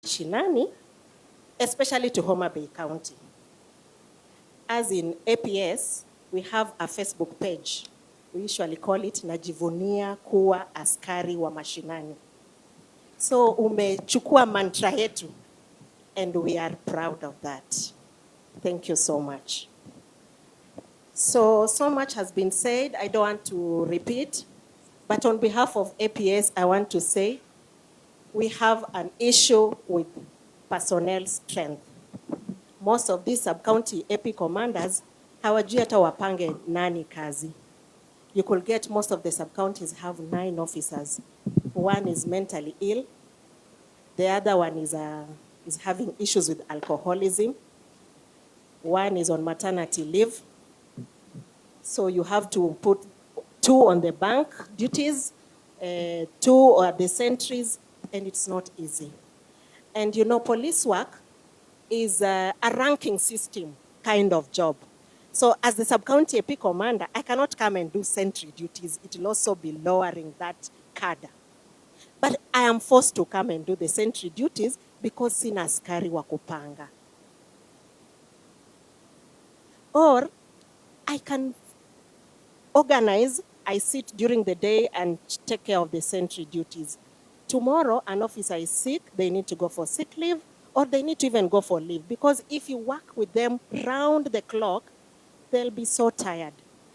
Shinani, especially to Homabay County. As in APS, we have a Facebook page. We usually call it Najivunia Kuwa Askari wa Mashinani. So umechukua mantra yetu, and we are proud of that. Thank you so much. So much has been said. I don't want to repeat, but on behalf of APS, I want to say we have an issue with personnel strength. Most of these sub-county AP commanders hawajui hata wapange nani kazi. You could get most of the sub-counties have 9 officers. One is mentally ill. The other one is having issues with alcoholism. One is on maternity leave. So you have to put 2 on the bank duties, 2 are the sentries, and it's not easy. And you know, police work is a ranking system kind of job. So as the sub-county AP commander, I cannot come and do sentry duties. It will also be lowering that cadre. But I am forced to come and do the sentry duties because sina askari wa kupanga. Or I can organize, I sit during the day and take care of the sentry duties. Tomorrow, an officer is sick, they need to go for sick leave, or they need to even go for leave. Because if you work with them round the clock, they'll be so tired.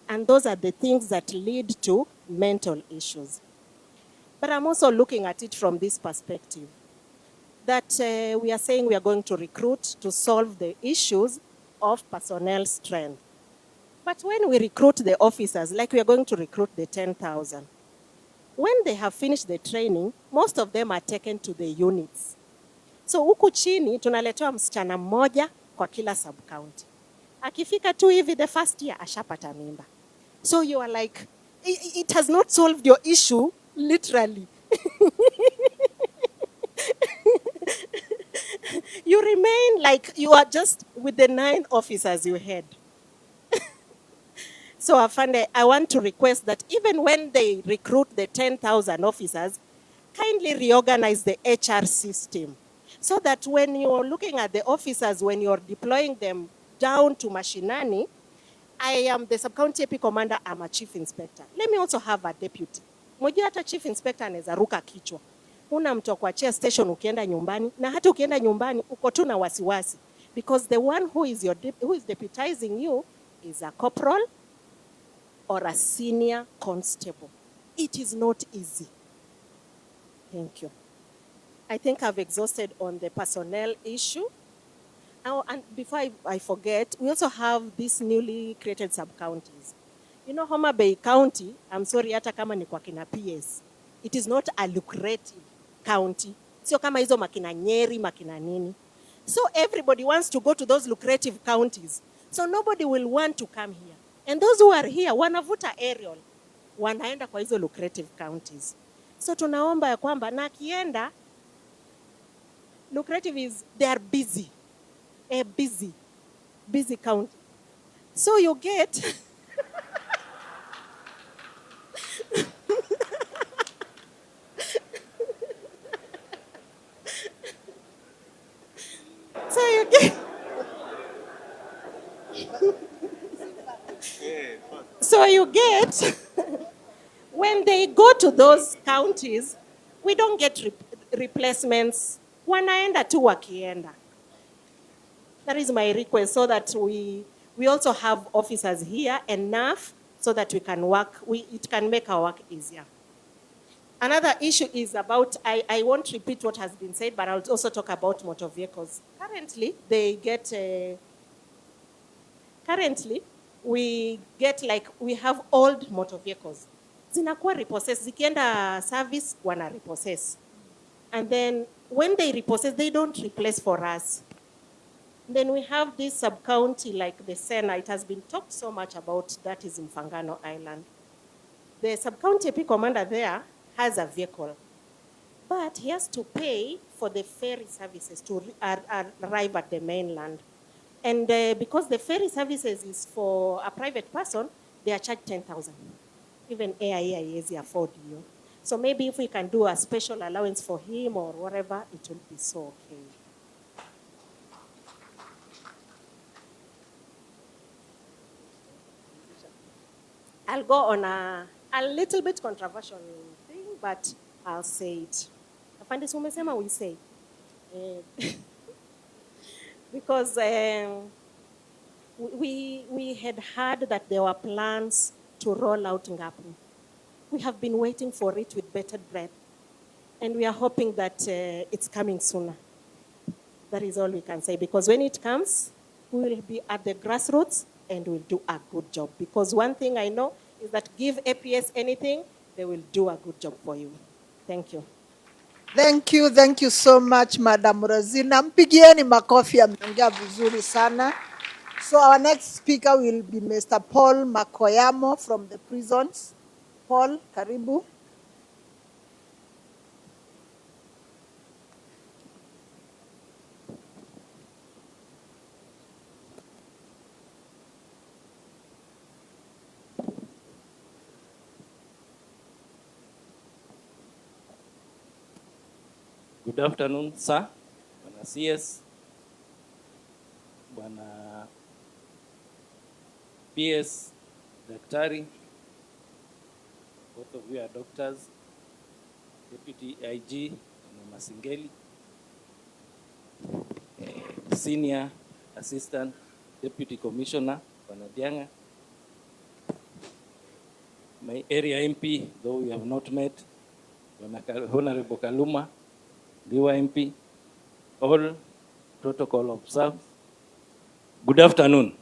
And those are the things that lead to mental issues. But I'm also looking at it from this perspective, that we are saying we are going to recruit to solve the issues of personnel strength. But when we recruit the officers, like we are going to recruit the 10,000, when they have finished the training, most of them are taken to the units. So huku chini, tunaletewa msichana mmoja kwa kila sub-county. Akifika tu hivi the first year, ashapata mimba. So you are like, it has not solved your issue, literally. You remain like you are just with the 9 officers you had. So Afande, I want to request that even when they recruit the 10,000 officers, kindly reorganize the HR system so that when you're looking at the officers, when you're deploying them down to Mashinani, I am the sub-county AP commander, I'm a chief inspector. Let me also have a deputy. Mojua hata chief inspector anaweza ruka kichwa. Una mtu kuachia station ukienda nyumbani, na hata ukienda nyumbani uko tu na wasiwasi, because the one who is deputizing you is a corporal or a senior constable. It is not easy. Thank you. I think I've exhausted on the personnel issue. Oh, and before I forget, we also have these newly created sub-counties. You know, Homabay County, I'm sorry, hata kama ni kwa kina PS, it is not a lucrative county. Sio kama hizo makina Nyeri, makina nini. So everybody wants to go to those lucrative counties. So nobody will want to come here. And those who are here, wanavuta aerial, wanaenda kwa hizo lucrative counties. So tunaomba ya kwamba na kienda, lucrative is, they are busy. A busy county. So you get so you get when they go to those counties, we don't get replacements. Wanaenda tu wakienda. That is my request, so that we also have officers here enough so that we can work, it can make our work easier. Another issue is about, I won't repeat what has been said, but I'll also talk about motor vehicles. Currently, we have old motor vehicles. Zinakuwa repossessed, zikienda service, wana repossess. And then when they repossess, they don't replace for us. Then we have this sub-county like the Sena. It has been talked so much about, that is in Mfangano Island. The sub-county AP commander there has a vehicle, but he has to pay for the ferry services to arrive at the mainland. And because the ferry services is for a private person, they are charged 10,000. Even AIA is afford you. So maybe if we can do a special allowance for him or whatever, it will be so okay. I'll go on a little bit controversial thing, but I'll say it. Afande umesema we say. Because we had heard that there were plans to roll out Ngapu. We have been waiting for it with bated breath, and we are hoping that it's coming sooner. That is all we can say, because when it comes, we will be at the grassroots and we'll do a good job. Because one thing I know is that give APS anything, they will do a good job for you. Thank you. Thank you so much, Madam Rosina. Mpigieni makofi, ameongea vizuri sana. So our next speaker will be Mr. Paul Makoyamo from the prisons. Paul, karibu. Good afternoon, sir. Bwana CS, Bwana PS, Daktari, both of you are doctors, Deputy IG, Bwana Masingeli, Senior Assistant Deputy Commissioner, Bwana Dianga, my area MP, though we have not met, Bwana Honorable Kaluma, Liwa MP, all protocol observed. Good afternoon.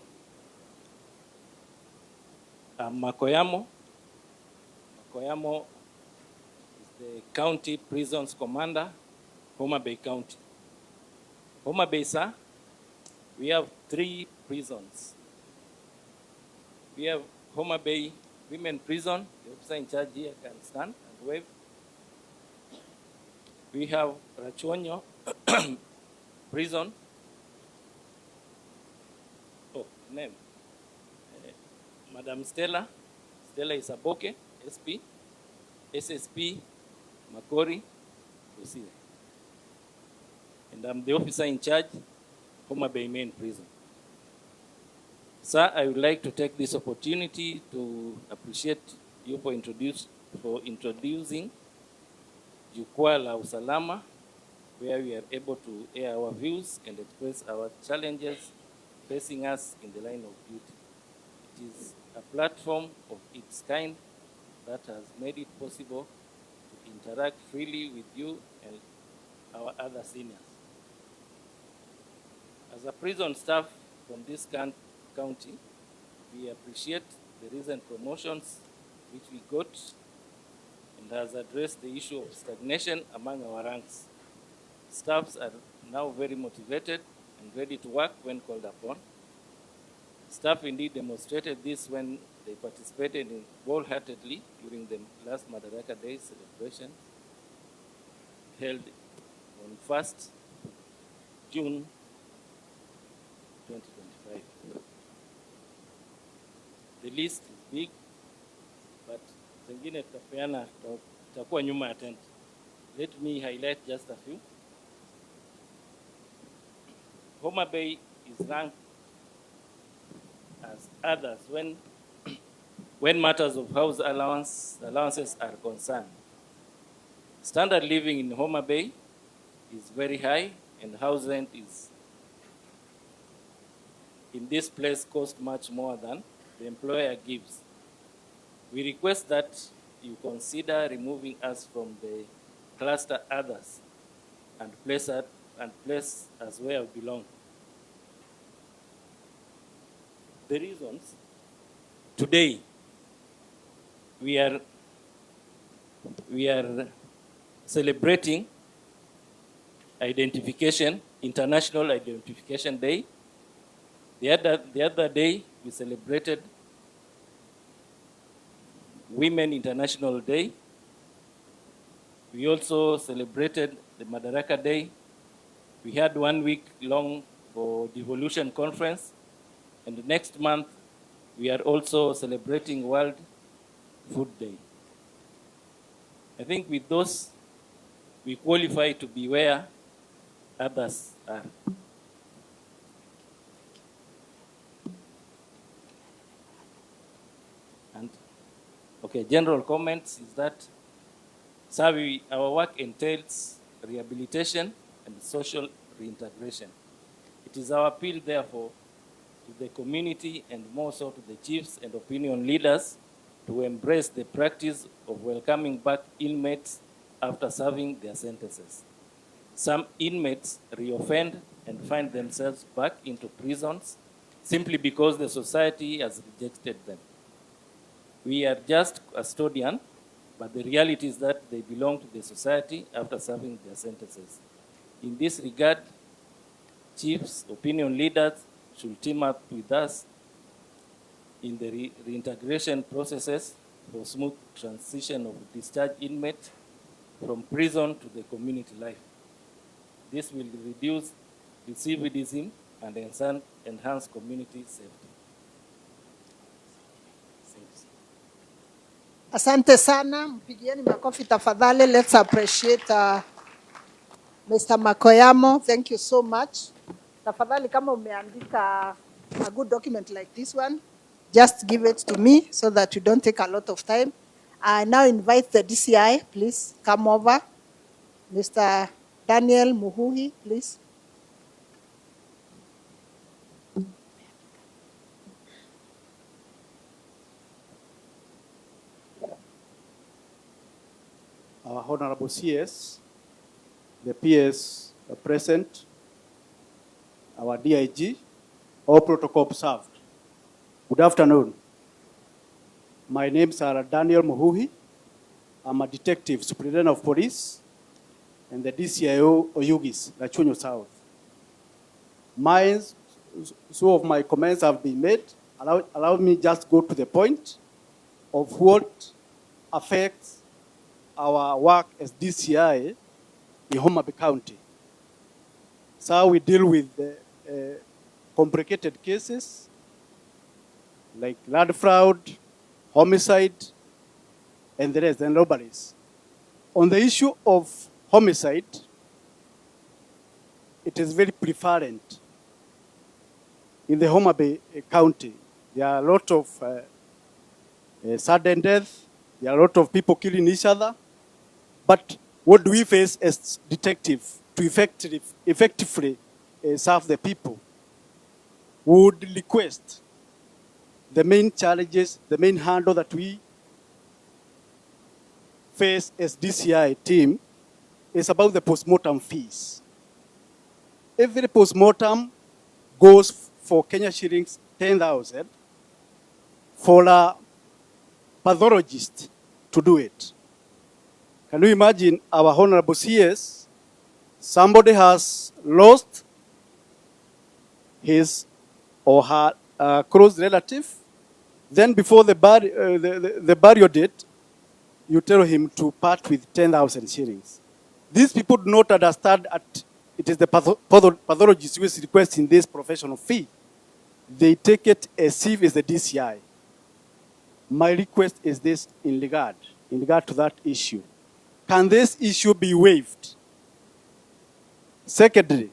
I'm Makoyamo. Makoyamo is the County Prisons Commander, Homabay County. Homabay, sir, we have 3 prisons. We have Homabay Women Prison. The officer in charge here can stand and wave. We have Rachuonyo Prison. Oh, name. Madam Stella. Stella Isaboke, SP. SSP Makori Kusire. And I'm the officer in charge, Homabay Main Prison. Sir, I would like to take this opportunity to appreciate you for introducing Jukwaa la Usalama, where we are able to air our views and express our challenges facing us in the line of duty. It is a platform of its kind that has made it possible to interact freely with you and our other seniors. As a prison staff from this county, we appreciate the recent promotions which we got and has addressed the issue of stagnation among our ranks. Staffs are now very motivated and ready to work when called upon. Staff indeed demonstrated this when they participated wholeheartedly during the last Madaraka Day celebration held on 1st June 2025. The list is big, but zingine tutapeana, tutakuwa nyuma ya tent. Let me highlight just a few. Homabay is ranked as others when matters of house allowances are concerned. Standard living in Homabay is very high, and house rent is in this place cost much more than the employer gives. We request that you consider removing us from the cluster others and place us where we belong. The reasons today we are celebrating International Identification Day. The other day we celebrated Women International Day. We also celebrated the Madaraka Day. We had 1 week long for Devolution Conference. And next month, we are also celebrating World Food Day. I think with those, we qualify to be where others are. And okay, general comments is that our work entails rehabilitation and social reintegration. It is our appeal, therefore, to the community and more so to the chiefs and opinion leaders to embrace the practice of welcoming back inmates after serving their sentences. Some inmates reoffend and find themselves back into prisons simply because the society has rejected them. We are just custodian, but the reality is that they belong to the society after serving their sentences. In this regard, chiefs, opinion leaders should team up with us in the reintegration processes for smooth transition of discharged inmates from prison to the community life. This will reduce recidivism and enhance community safety. Thanks. Asante sana, mpigieni makofi tafadhali. Let's appreciate Mr. Makoyamo. Thank you so much. Tafadhali kama umeandika a good document like this one, just give it to me so that you don't take a lot of time. I now invite the DCI, please come over. Mr. Daniel Muhuhi, please. Our Honorable CS, the PS present, our DIG, all protocol observed. Good afternoon. My name is Daniel Muhuhi. I'm a detective, superintendent of police, and the DCIO Oyugis, Lachunyo South. Some of my comments have been made. Allow me just go to the point of what affects our work as DCI in Homabay County. So we deal with complicated cases like land fraud, homicide, and the rest, and robberies. On the issue of homicide, it is very prevalent in the Homabay County. There are a lot of sudden death. There are a lot of people killing each other. But what do we face as detectives to effectively serve the people? We would request the main challenges, the main handle that we face as DCI team is about the postmortem fees. Every postmortem goes for Kenya shillings 10,000 for a pathologist to do it. Can you imagine our Honorable CS, somebody has lost his or her close relative, then before the burial date, you tell him to part with 10,000 shillings. These people do not understand that it is the pathologist who is requesting this professional fee. They take it as if it's the DCI. My request is this in regard to that issue. Can this issue be waived? Secondly,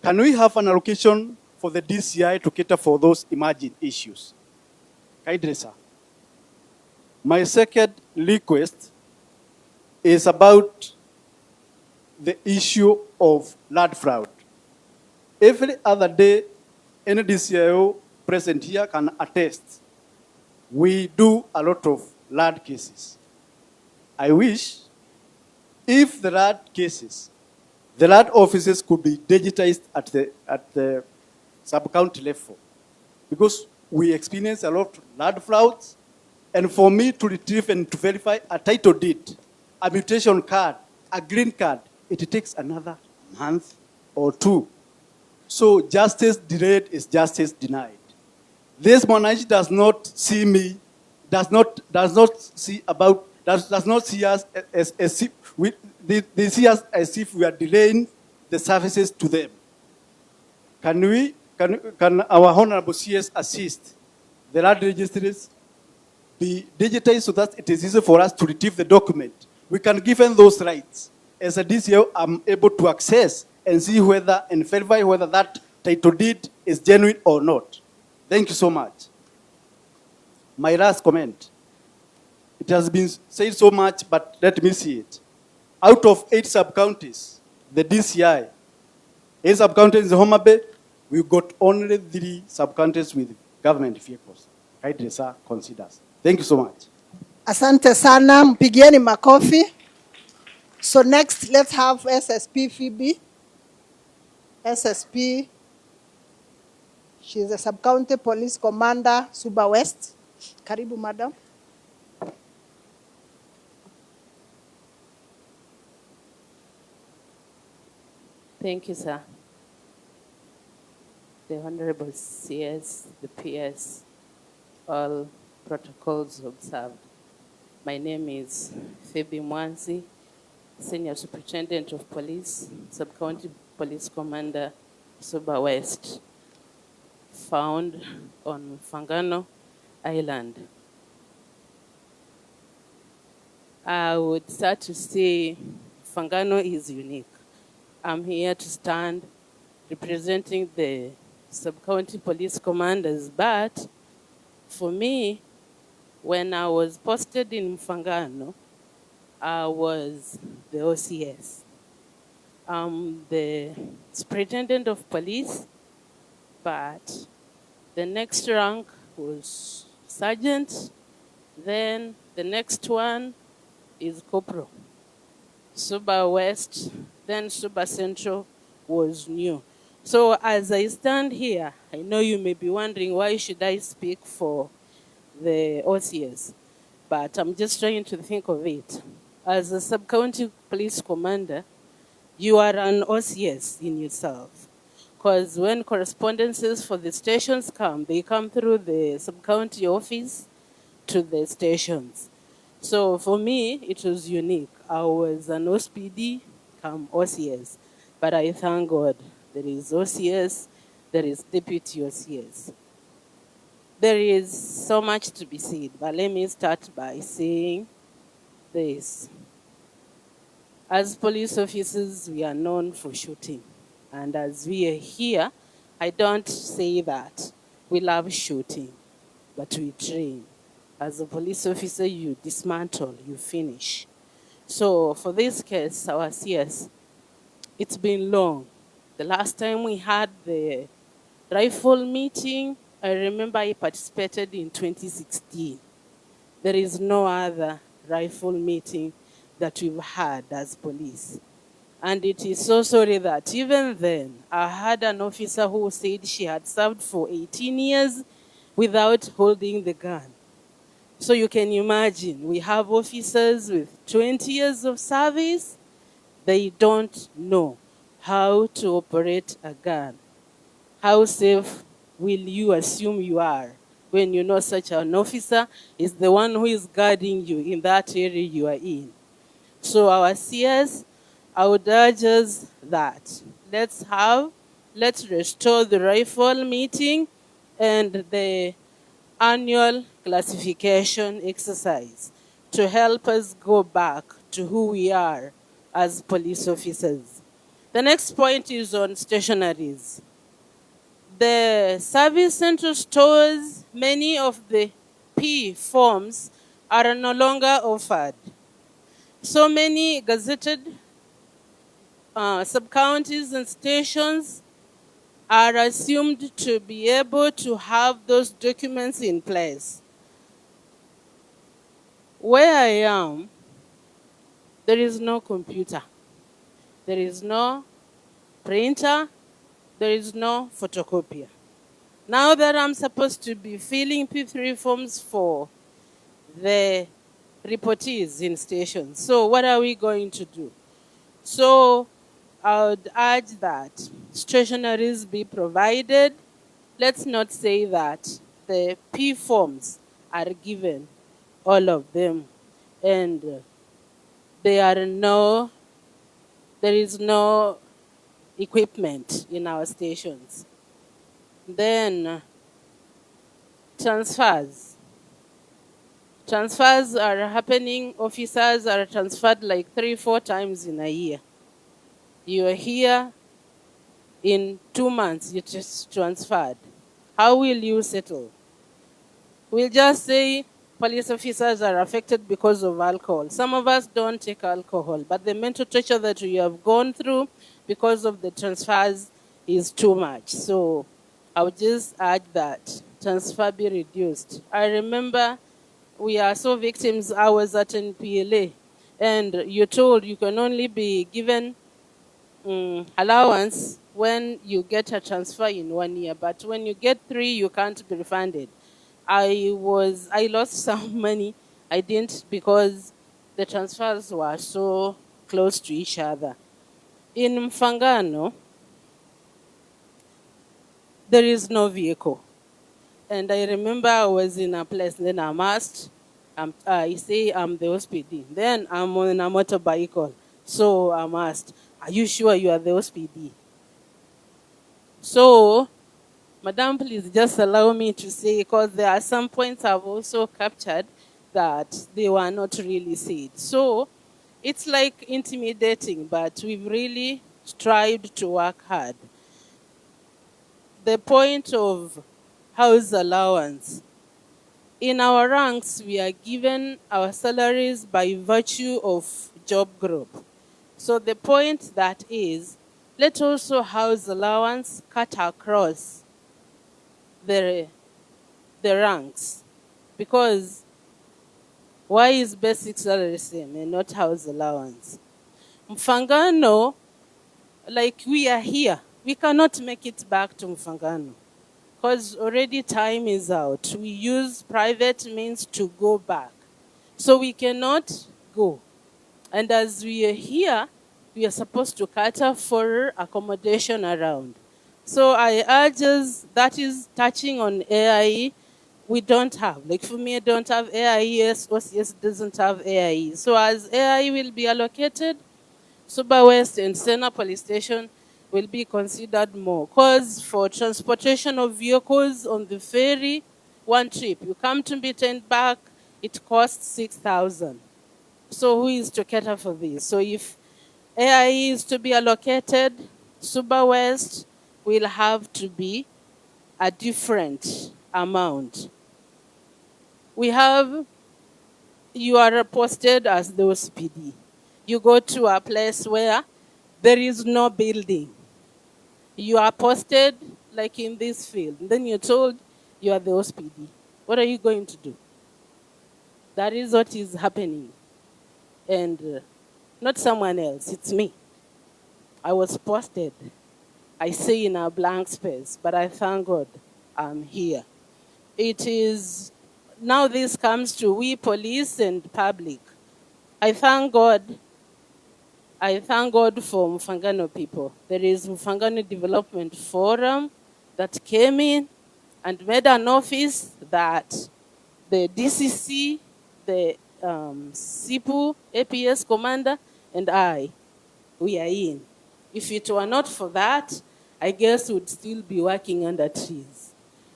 can we have an allocation for the DCI to cater for those emerging issues? Kindly, sir. My second request is about the issue of land fraud. Every other day, any DCIO present here can attest. We do a lot of land cases. I wish if the land cases, the land offices could be digitized at the sub-county level, because we experience a lot of land frauds, and for me to retrieve and to verify a title deed, a mutation card, a green card, it takes another month or two. So justice delayed is justice denied. This monarchy does not see me, does not see us as if they see us as if we are delaying the services to them. Can our Honorable CS assist the land registries, be digitized so that it is easy for us to retrieve the document. We can give them those rights. As a DCO, I'm able to access and see whether and verify whether that title deed is genuine or not. Thank you so much. My last comment. It has been said so much, but let me see it. Out of 8 sub-counties, the DCI, 8 sub-counties in Homabay, we got only 3 sub-counties with government vehicles. Hairdresser considers. Thank you so much. Asante sana, mpigieni makofi. So next, let's have SSP Phoebe. SSP, she's a sub-county police commander, Suba West. Karibu, madam. Thank you, sir. The Honorable CS, the PS, all protocols observed. My name is Phoebe Mwanzi, Senior Superintendent of Police, Sub-County Police Commander, Suba West, found on Fangano Island. I would start to say Fangano is unique. I'm here to stand representing the sub-county police commanders, but for me, when I was posted in Mfangano, I was the OCS. I'm the superintendent of police, but the next rank was sergeant, then the next one is corporal. Suba West, then Suba Central was new. So as I stand here, I know you may be wondering why should I speak for the OCS, but I'm just trying to think of it. As a sub-county police commander, you are an OCS in yourself. Because when correspondences for the stations come, they come through the sub-county office to the stations. So for me, it was unique. I was an OSPD, come OCS. But I thank God there is OCS, there is deputy OCS. There is so much to be said, but let me start by saying this. As police officers, we are known for shooting. And as we are here, I don't say that we love shooting, but we train. As a police officer, you dismantle, you finish. So for this case, our CS, it's been long. The last time we had the rifle meeting, I remember I participated in 2016. There is no other rifle meeting that we've had as police. And it is so sorry that even then, I had an officer who said she had served for 18 years without holding the gun. So you can imagine, we have officers with 20 years of service. They don't know how to operate a gun. How safe will you assume you are when you know such an officer is the one who is guarding you in that area you are in? So our CS, I would urge us that let's restore the rifle meeting and the annual classification exercise to help us go back to who we are as police officers. The next point is on stationaries. The service center stores, many of the P forms are no longer offered. So many gazetted sub-counties and stations are assumed to be able to have those documents in place. Where I am, there is no computer. There is no printer. There is no photocopier. Now that I'm supposed to be filling P3 forms for the reportees in stations, so what are we going to do? So I would urge that stationaries be provided. Let's not say that the P forms are given, all of them, and there is no equipment in our stations. Then transfers. Transfers are happening. Officers are transferred like 3-4 times in a year. You are here, in 2 months, you're just transferred. How will you settle? We'll just say police officers are affected because of alcohol. Some of us don't take alcohol, but the mental torture that we have gone through because of the transfers is too much. So I would just urge that transfer be reduced. I remember we are so victims. I was at NPLA, and you're told you can only be given allowance when you get a transfer in 1 year, but when you get 3, you can't be refunded. I lost some money. I didn't, because the transfers were so close to each other. In Mfangano, there is no vehicle. And I remember I was in a place, then I'm asked, I say I'm the OSPD. Then I'm on a motorbike. So I'm asked, are you sure you are the OSPD? So, Madam, please just allow me to say, because there are some points I've also captured that they were not really said. So, it's like intimidating, but we've really strived to work hard. The point of house allowance. In our ranks, we are given our salaries by virtue of job group. So the point that is, let also house allowance cut across the ranks. Because why is basic salary same and not house allowance? Mfangano, like we are here, we cannot make it back to Mfangano, because already time is out. We use private means to go back. So we cannot go. And as we are here, we are supposed to cater for accommodation around. So I urge us, that is touching on AIE, we don't have. Like for me, I don't have AIE, OCS doesn't have AIE. So as AIE will be allocated, Suba West and Sena Police Station will be considered more. Because for transportation of vehicles on the ferry, one trip, you come to Mbita and back, it costs 6,000. So who is to cater for this? So if AIE is to be allocated, Suba West will have to be a different amount. You are posted as the OSPD. You go to a place where there is no building. You are posted like in this field. Then you're told you are the OSPD. What are you going to do? That is what is happening. And not someone else, it's me. I was posted, I say, in a blank space, but I thank God I'm here. It is, now this comes to we police and public. I thank God for Mfangano people. There is Mfangano Development Forum that came in and made an office that the DCC, the SIPU, APS commander, and we are in. If it were not for that, I guess we'd still be working under trees.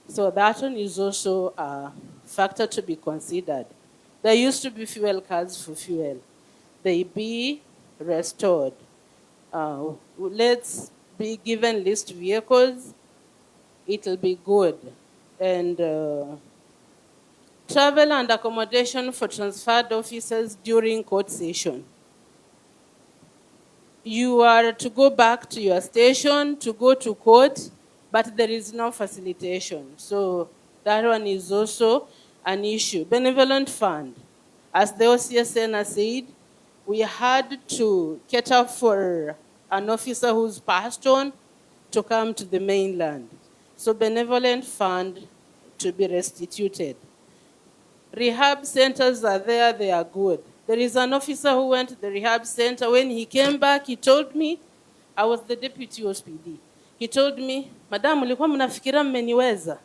So that one is also a factor to be considered. There used to be fuel cards for fuel. They be restored. Let's be given list vehicles. It'll be good. And travel and accommodation for transferred officers during court session. You are to go back to your station to go to court, but there is no facilitation. So that one is also an issue. Benevolent fund. As the OCSN said, we had to cater for an officer who's passed on to come to the mainland. So benevolent fund to be restituted. Rehab centers are there, they are good. There is an officer who went to the rehab center. When he came back, he told me, I was the deputy OSPD. He told me, Madam, mlikuwa mnafikira mmeniweza.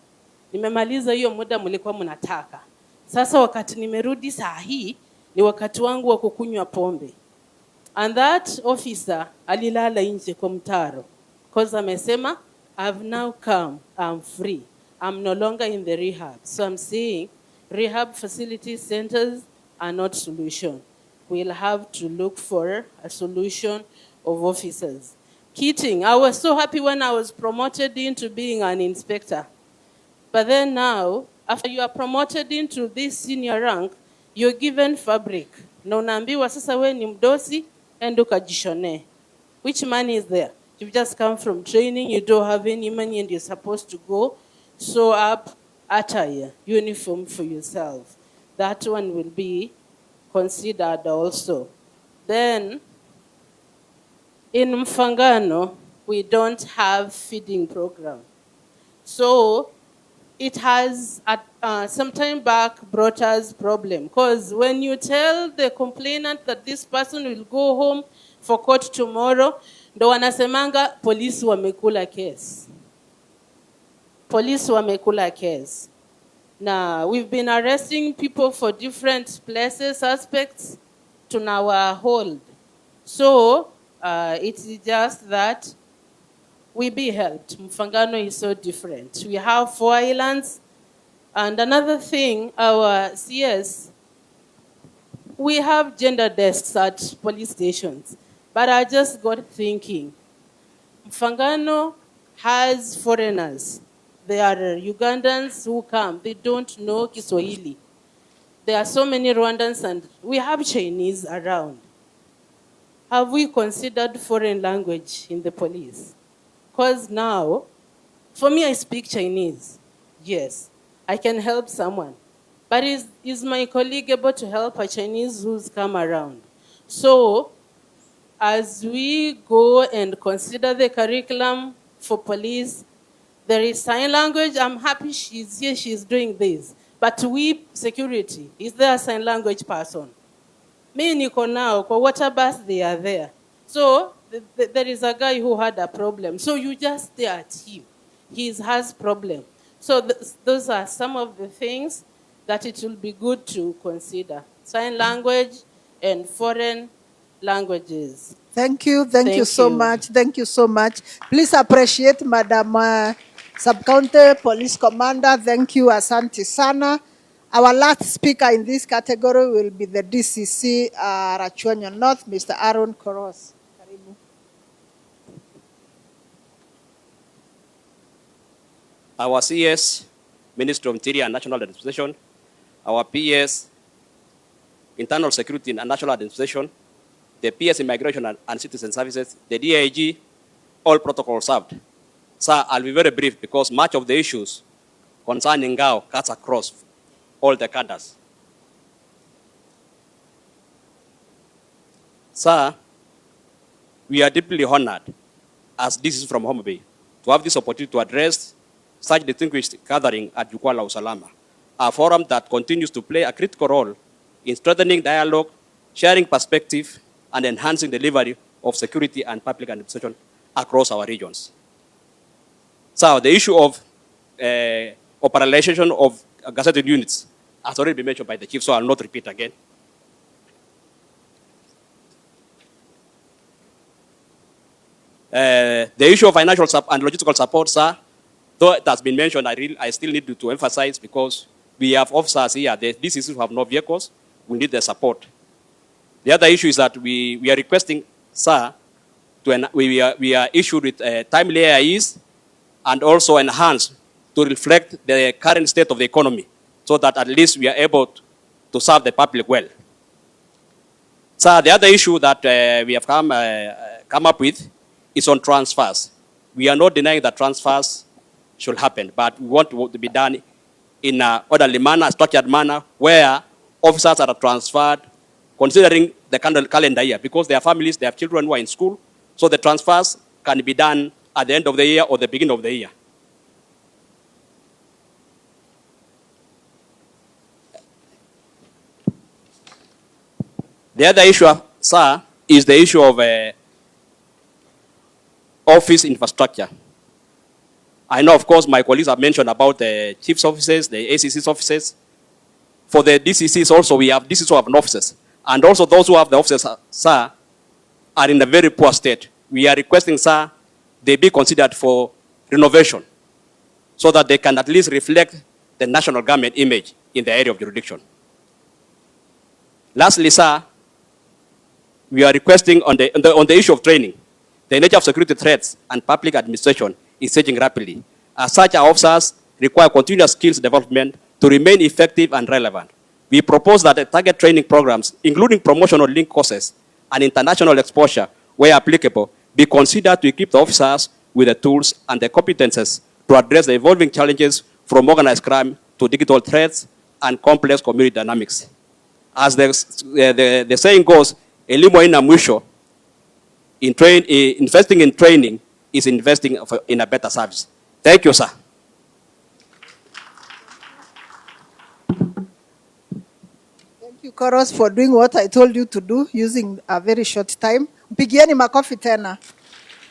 Nimemaliza hiyo muda mlikuwa mnataka. Sasa wakati nimerudi saa hii, ni wakati wangu wa kukunywa pombe. And that officer alilala nje kwa mtaro. Because amesema, I've now come, I'm free. I'm no longer in the rehab. So I'm saying, rehab facility centers are not solution. We'll have to look for a solution of officers. Kitting, I was so happy when I was promoted into being an inspector. But then now, after you are promoted into this senior rank, you're given fabric. Na unaambiwa sasa we ni mdosi, enda ukajishone. Which money is there? You've just come from training, you don't have any money, and you're supposed to go sew up attire, uniform for yourself. That one will be considered also. Then, in Mfangano, we don't have feeding program. So, it has, some time back, brought us problem. Because when you tell the complainant that this person will go home for court tomorrow, ndo wanasemanga polisi wamekula case. Police wamekula case. Now, we've been arresting people for different places, suspects, to our hold. So, it's just that we be helped. Mfangano is so different. We have 4 islands. And another thing, our CS, we have gender desks at police stations. But I just got thinking, Mfangano has foreigners. There are Ugandans who come. They don't know Kiswahili. There are so many Rwandans and we have Chinese around. Have we considered foreign language in the police? Because now, for me, I speak Chinese. Yes, I can help someone. But is my colleague able to help a Chinese who's come around? So, as we go and consider the curriculum for police, there is sign language. I'm happy she's here, she's doing this. But we, security, is there a sign language person? Me niko now, kwa water bus, they are there. So, there is a guy who had a problem. So you just stare at him. He has problem. So those are some of the things that it will be good to consider. Sign language and foreign languages. Thank you. Thank you so much. Thank you so much. Please appreciate Madam Sub-County Police Commander. Thank you, Asante Sana. Our last speaker in this category will be the DCC Rachuonyo North, Mr. Aaron Koros. Karibu. Our CS, Ministry of Interior and National Administration, our PS, Internal Security and National Administration, the PS Immigration and Citizen Services, the DIG, all protocols served. Sir, I'll be very brief because much of the issues concerning Ngao cuts across all the cadres. Sir, we are deeply honored as this is from Homabay to have this opportunity to address such distinguished gathering at Jukwaa Usalama, a forum that continues to play a critical role in strengthening dialogue, sharing perspective, and enhancing delivery of security and public administration across our regions. So the issue of operationalization of gazetted units has already been mentioned by the chief, so I'll not repeat again. The issue of financial and logistical support, sir, though it has been mentioned, I still need to emphasize because we have officers here, these issues have no vehicles, we need their support. The other issue is that we are requesting, sir, we are issued with timely AIEs and also enhanced to reflect the current state of the economy so that at least we are able to serve the public well. Sir, the other issue that we have come up with is on transfers. We are not denying that transfers should happen, but we want to be done in an orderly manner, structured manner, where officers are transferred considering the calendar year, because they have families, they have children who are in school, so the transfers can be done at the end of the year or the beginning of the year. The other issue, sir, is the issue of office infrastructure. I know, of course, my colleagues have mentioned about the chief's offices, the ACC's offices. For the DCCs also, we have DCCs who have offices. And also those who have the offices, sir, are in a very poor state. We are requesting, sir, they be considered for renovation so that they can at least reflect the national government image in in the area of jurisdiction. Lastly, sir, we are requesting on the issue of training. The nature of security threats and public administration is changing rapidly. As such, our officers require continuous skills development to remain effective and relevant. We propose that the target training programs, including promotional link courses and international exposure, where applicable, be considered to equip the officers with the tools and the competences to address the evolving challenges from organized crime to digital threats and complex community dynamics. As the saying goes, elimu ina mwisho. Investing in training is investing in a better service. Thank you, sir. Thank you, Koros, for doing what I told you to do using a very short time. Mpigieni makofi tena.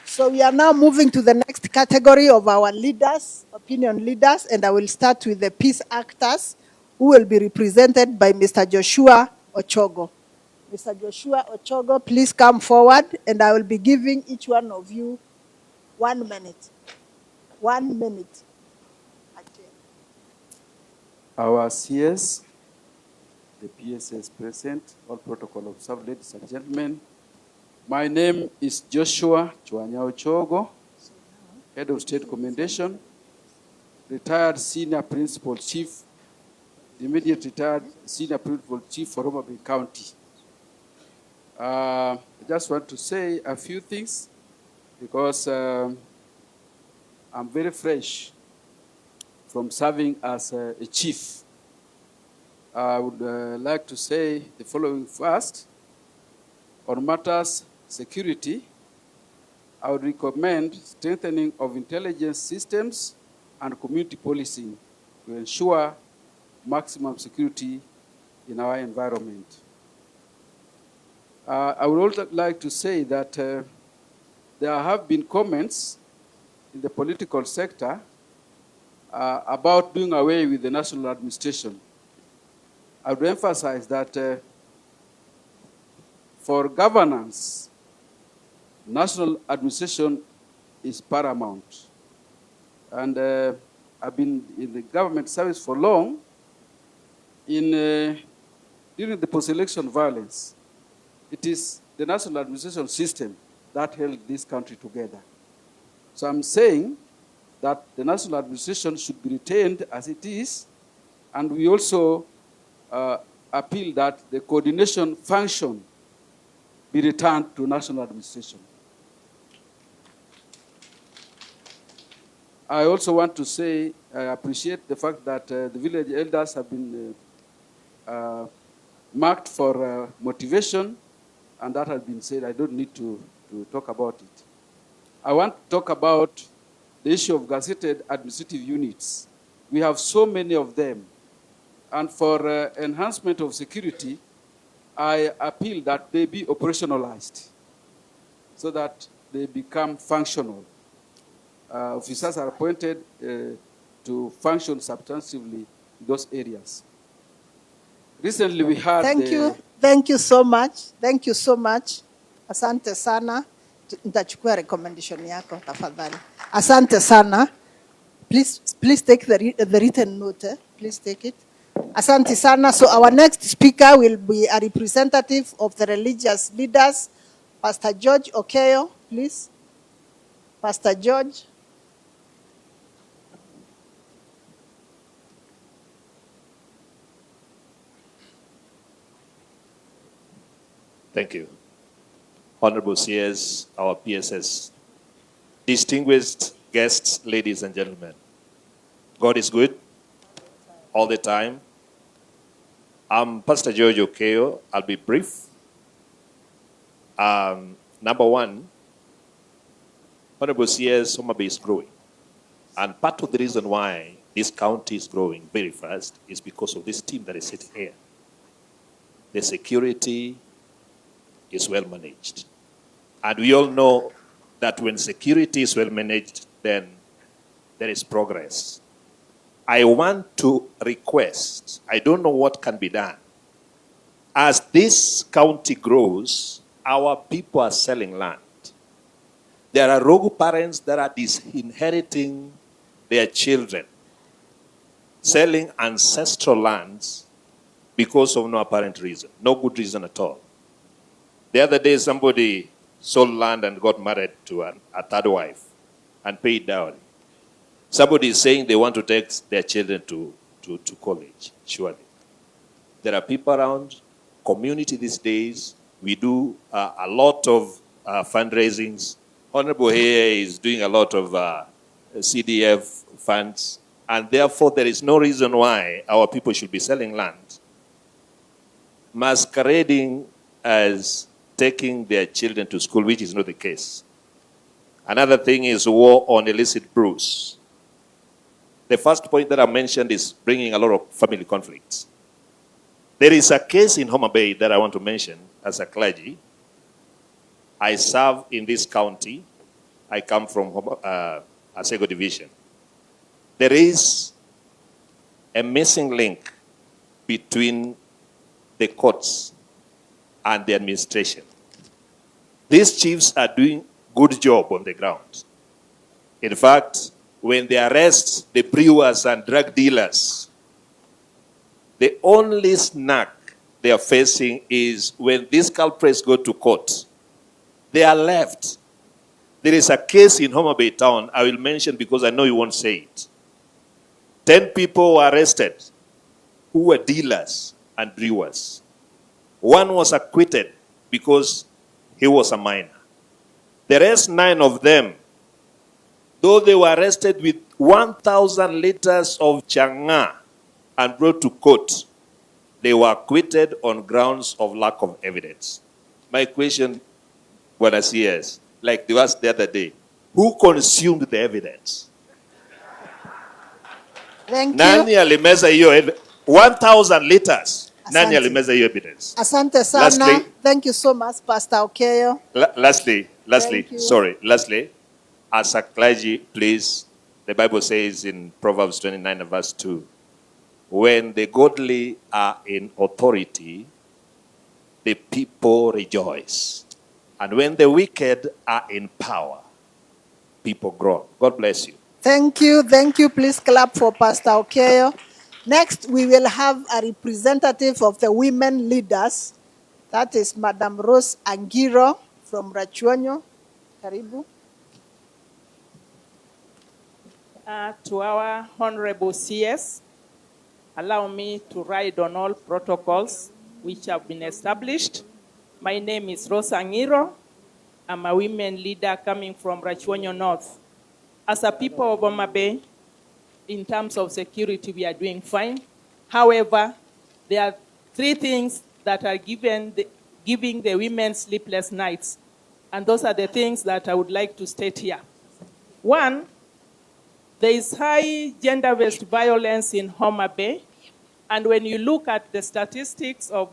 So we are now moving to the next category of our leaders, opinion leaders, and I will start with the peace actors, who will be represented by Mr. Joshua Ochogo. Mr. Joshua Ochogo, please come forward, and I will be giving each one of you 1 minute. 1 minute. Our CS, the PSS present, all protocol observed, ladies and gentlemen. My name is Joshua Ochogo, Head of State Commendation, retired Senior Principal Chief, immediate retired Senior Principal Chief for Homabay County. I just want to say a few things because I'm very fresh from serving as a chief. I would like to say the following first. On matters security, I would recommend strengthening of intelligence systems and community policing to ensure maximum security in our environment. I would also like to say that there have been comments in the political sector about doing away with the national administration. I would emphasize that for governance, national administration is paramount. And I've been in the government service for long. During the post-election violence, it is the national administration system that held this country together. So I'm saying that the national administration should be retained as it is, and we also appeal that the coordination function be returned to national administration. I also want to say I appreciate the fact that the village elders have been marked for motivation, and that has been said. I don't need to talk about it. I want to talk about the issue of gazetted administrative units. We have so many of them. And for enhancement of security, I appeal that they be operationalized so that they become functional. Officers are appointed to function substantively in those areas. Recently, we had Thank you so much. Thank you so much. Asante sana. Nitachukua recommendation yako tafadhali. Asante sana. Please take the written note. Please take it. Asante sana. So our next speaker will be a representative of the religious leaders, Pastor George Okeyo, please. Pastor George. Thank you. Honorable CS, our PSS, distinguished guests, ladies and gentlemen. God is good all the time. I'm Pastor George Okeyo. I'll be brief. Number one, Honorable CS, Homabay is growing. And part of the reason why this county is growing very fast is because of this team that is sitting here. The security is well managed. And we all know that when security is well managed, then there is progress. I want to request, I don't know what can be done. As this county grows, our people are selling land. There are rogue parents that are disinheriting their children. selling ancestral lands because of no apparent reason, no good reason at all. The other day, somebody sold land and got married to a third wife and paid dowry. Somebody is saying they want to take their children to college, surely. There are people around, community these days. We do a lot of fundraisings. Honorable here is doing a lot of CDF funds, and therefore there is no reason why our people should be selling land, masquerading as taking their children to school, which is not the case. Another thing is war on illicit brews. The first point that I mentioned is bringing a lot of family conflicts. There is a case in Homabay that I want to mention as a clergy. I serve in this county. I come from Asego Division. There is a missing link between the courts and the administration. These chiefs are doing good job on the ground. In fact, when they arrest the brewers and drug dealers, the only snack they are facing is when these culprits go to court, they are left. There is a case in Homabay town I will mention because I know you won't say it. 10 people were arrested who were dealers and brewers. One was acquitted because he was a minor. The rest 9 of them, though they were arrested with 1,000 liters of changa and brought to court, they were acquitted on grounds of lack of evidence. My question, what I see is, like they asked the other day, who consumed the evidence? Thank Nani you. alimeza hiyo 1,000 liters. Nani Asante. alimeza hiyo evidence? Asante sana. Lastly- Thank you so much, Pastor Okeyo. Lastly, Thank you. as a clergy, please, the Bible says in Proverbs 29 verse 2, when the godly are in authority, the people rejoice. And when the wicked are in power, people groan. God bless you. Thank you. Thank you. Please clap for Pastor Okeyo. Next, we will have a representative of the women leaders. That is Madam Rose Angiro from Rachuonyo. Karibu. To our honorable CS, allow me to ride on all protocols which have been established. My name is Rose Angiro. I'm a women leader coming from Rachuonyo North. As a people of Homabay, in terms of security, we are doing fine. However, there are 3 things that are giving the women sleepless nights. And those are the things that I would like to state here. 1, there is high gender-based violence in Homabay. And when you look at the statistics of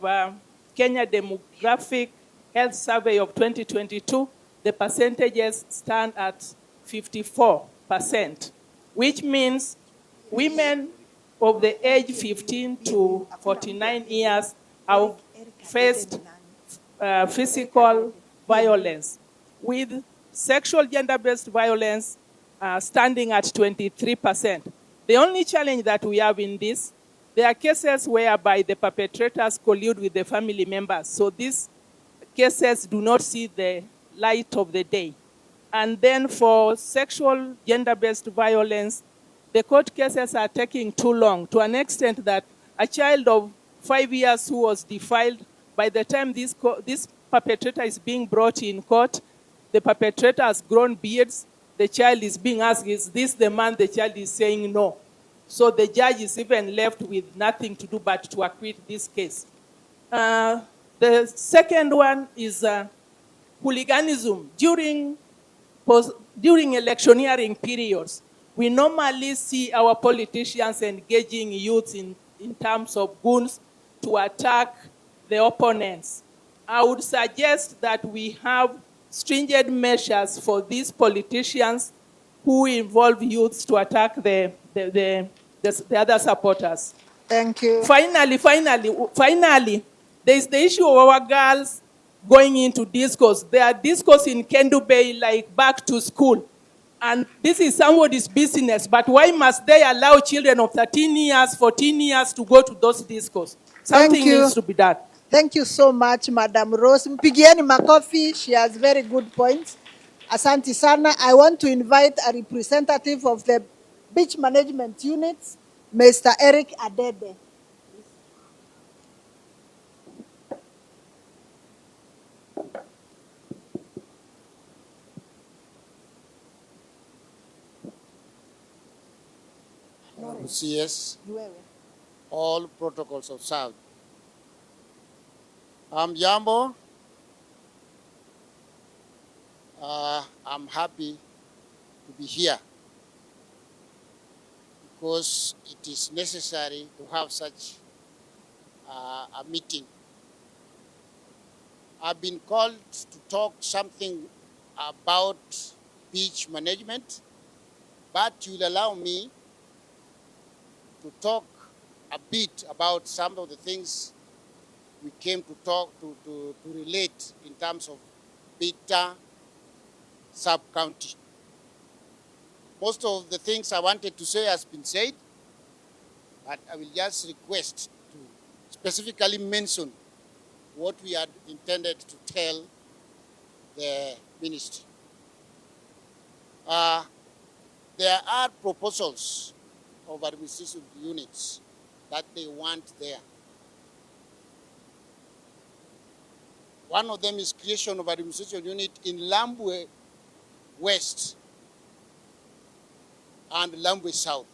Kenya Demographic Health Survey of 2022, the percentages stand at 54%, which means women of the age 15 to 49 years have faced physical violence, with sexual gender-based violence standing at 23%. The only challenge that we have in this, there are cases whereby the perpetrators collude with the family members. So these cases do not see the light of the day. And then for sexual gender-based violence, the court cases are taking too long, to an extent that a child of 5 years who was defiled, by the time this perpetrator is being brought in court, the perpetrator has grown beards. The child is being asked, is this the man? The child is saying no. So the judge is even left with nothing to do but to acquit this case. The second one is hooliganism. During electioneering periods, we normally see our politicians engaging youth in terms of goons to attack the opponents. I would suggest that we have stringent measures for these politicians who involve youths to attack the other supporters. Thank you. Finally, there is the issue of our girls going into discos. There are discos in Kendu Bay, like back to school. And this is somebody's business, but why must they allow children of 13 years, 14 years to go to those discos? Something you. needs to be done. Thank you so much, Madam Rose. Mpigieni makofi. She has very good points. Asante sana. I want to invite a representative of the beach management units, Mr. Eric Adede. CS, all protocols observed. Jambo, I'm happy to be here because it is necessary to have such a meeting. I've been called to talk something about beach management, but you'll allow me to talk a bit about some of the things we came to talk to relate in terms of Beta sub-county. Most of the things I wanted to say has been said, but I will just request to specifically mention what we had intended to tell the ministry. There are proposals of administrative units that they want there. One of them is creation of administration unit in Lambwe West and Lambwe South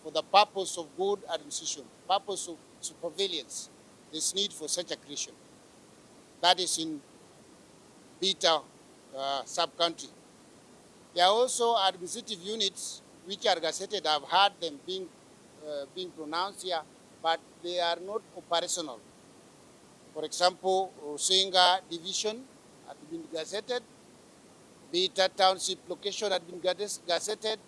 for the purpose of good administration, purpose of surveillance. There's need for such a creation. That is in Beta sub-country. There are also administrative units which are gazetted. I've heard them being pronounced here, but they are not operational. For example, Rusinga Division had been gazetted, Beta Township location had been gazetted,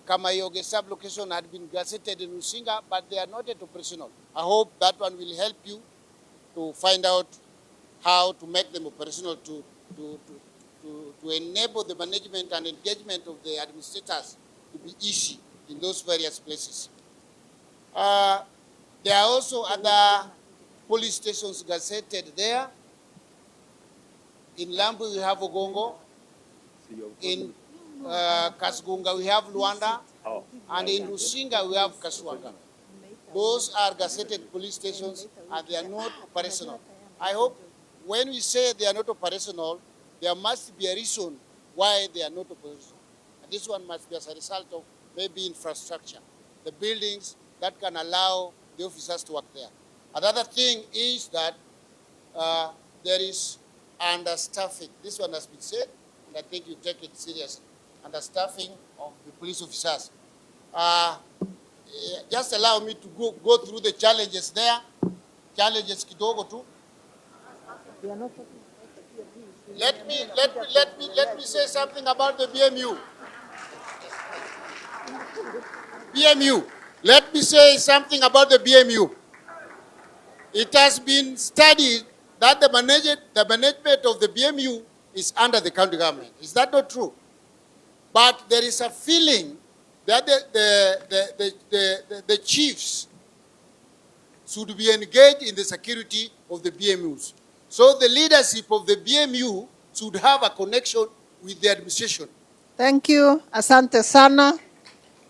Kamayoge sub-location had been gazetted in Rusinga, but they are not yet operational. I hope that one will help you to find out how to make them operational to enable the management and engagement of the administrators to be easy in those various places. There are also other police stations gazetted there. In Lambu we have Ogongo. In Kasgunga we have Luanda. And in Rusinga we have Kaswanga. Those are gazetted police stations and they are not operational. I hope when we say they are not operational, there must be a reason why they are not operational. And this one must be as a result of maybe infrastructure, the buildings that can allow the officers to work there. Another thing is that there is understaffing. This one has been said, and I think you take it seriously. Understaffing of the police officers. Just allow me to go through the challenges there. Challenges kidogo tu. Let me say something about the BMU. BMU. Let me say something about the BMU. It has been studied that the management of the BMU is under the county government. Is that not true? But there is a feeling that the chiefs should be engaged in the security of the BMUs. So the leadership of the BMU should have a connection with the administration. Thank you, Asante Sana.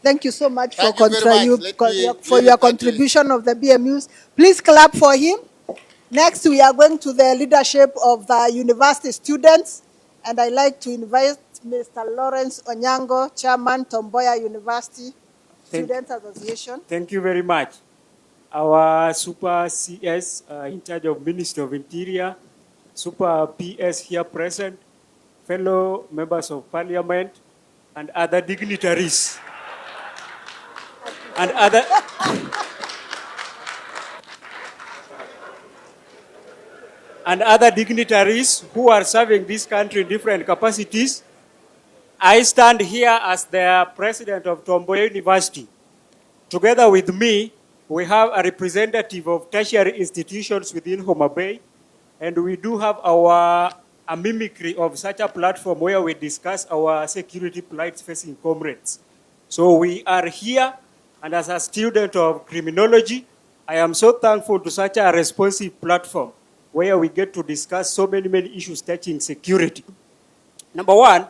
Thank you so much Thank for your contribution of the BMUs. Please clap for him. Next, we are going to the leadership of the university students. And I'd like to invite Mr. Lawrence Onyango, Chairman, Tomboya University Students Association. Thank you very much. Our Super CS in charge of Ministry of Interior, Super PS here present, fellow members of Parliament, and other dignitaries. And other dignitaries who are serving this country in different capacities. I stand here as the president of Tomboya University. Together with me, we have a representative of tertiary institutions within Homabay, and we do have our a mimicry of such a platform where we discuss our security plights facing comrades. So we are here, and as a student of criminology, I am so thankful to such a responsive platform where we get to discuss so many issues touching security. Number one,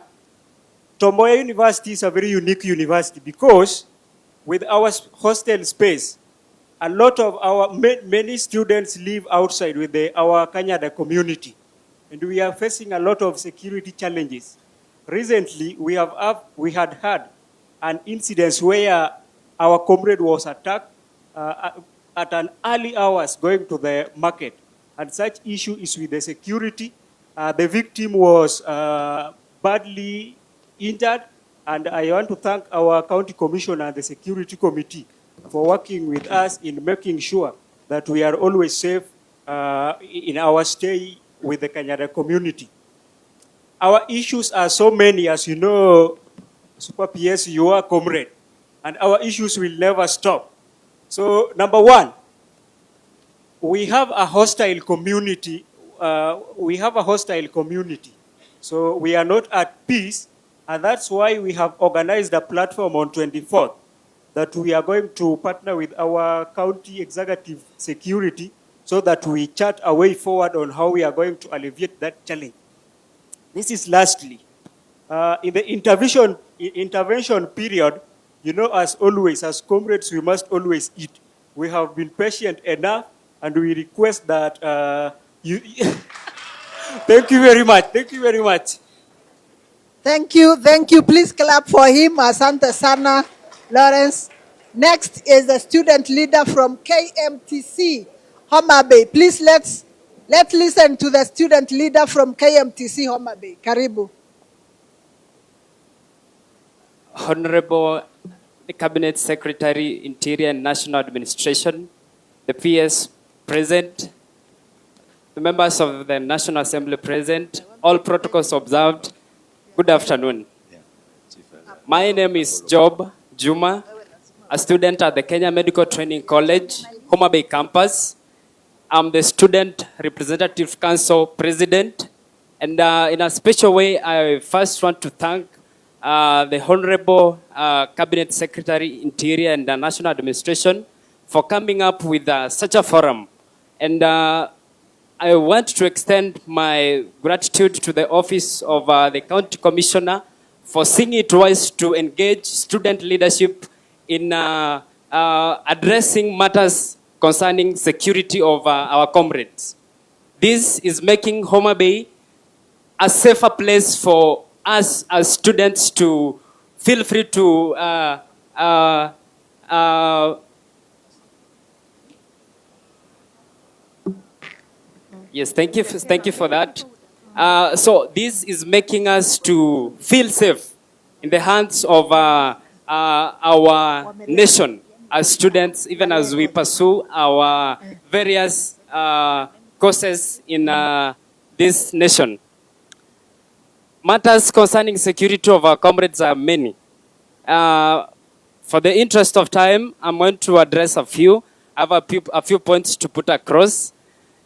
Tom Mboya University is a very unique university because with our hostel space, a lot of many students live outside with our Canada community, and we are facing a lot of security challenges. Recently, we had had an incident where our comrade was attacked at an early hours going to the market, and such issue is with the security. The victim was badly injured, and I want to thank our county commissioner and the security committee for working with us in making sure that we are always safe in our stay with the Canada community. Our issues are so many, as you know, Super PS, you are comrade, and our issues will never stop. So, number one, we have a hostile community. So we are not at peace, and that's why we have organized a platform on 24th that we are going to partner with our county executive security so that we chart a way forward on how we are going to alleviate that challenge. This is lastly. In the intervention period, you know, as always, as comrades, we must always eat. We have been patient enough, and we request that you... Thank you very much. Thank you very much. Thank you. Please clap for him. Asante sana, Lawrence. Next is the student leader from KMTC, Homabay. Please let's listen to the student leader from KMTC, Homabay. Karibu. Honorable Cabinet Secretary, Interior and National Administration, the PS present, the members of the National Assembly present, all protocols observed. Good afternoon. My name is Job Juma, a student at the Kenya Medical Training College, Homabay campus. I'm the Student Representative Council President, and in a special way, I first want to thank the Honorable Cabinet Secretary, Interior and National Administration for coming up with such a forum. And I want to extend my gratitude to the office of the County Commissioner for seeing it wise to engage student leadership in addressing matters concerning security of our comrades. This is making Homabay a safer place for us as students to feel free to yes, thank you for that. So this is making us to feel safe in the hands of our nation as students, even as we pursue our various courses in this nation. Matters concerning security of our comrades are many. For the interest of time, I'm going to address a few. I have a few points to put across.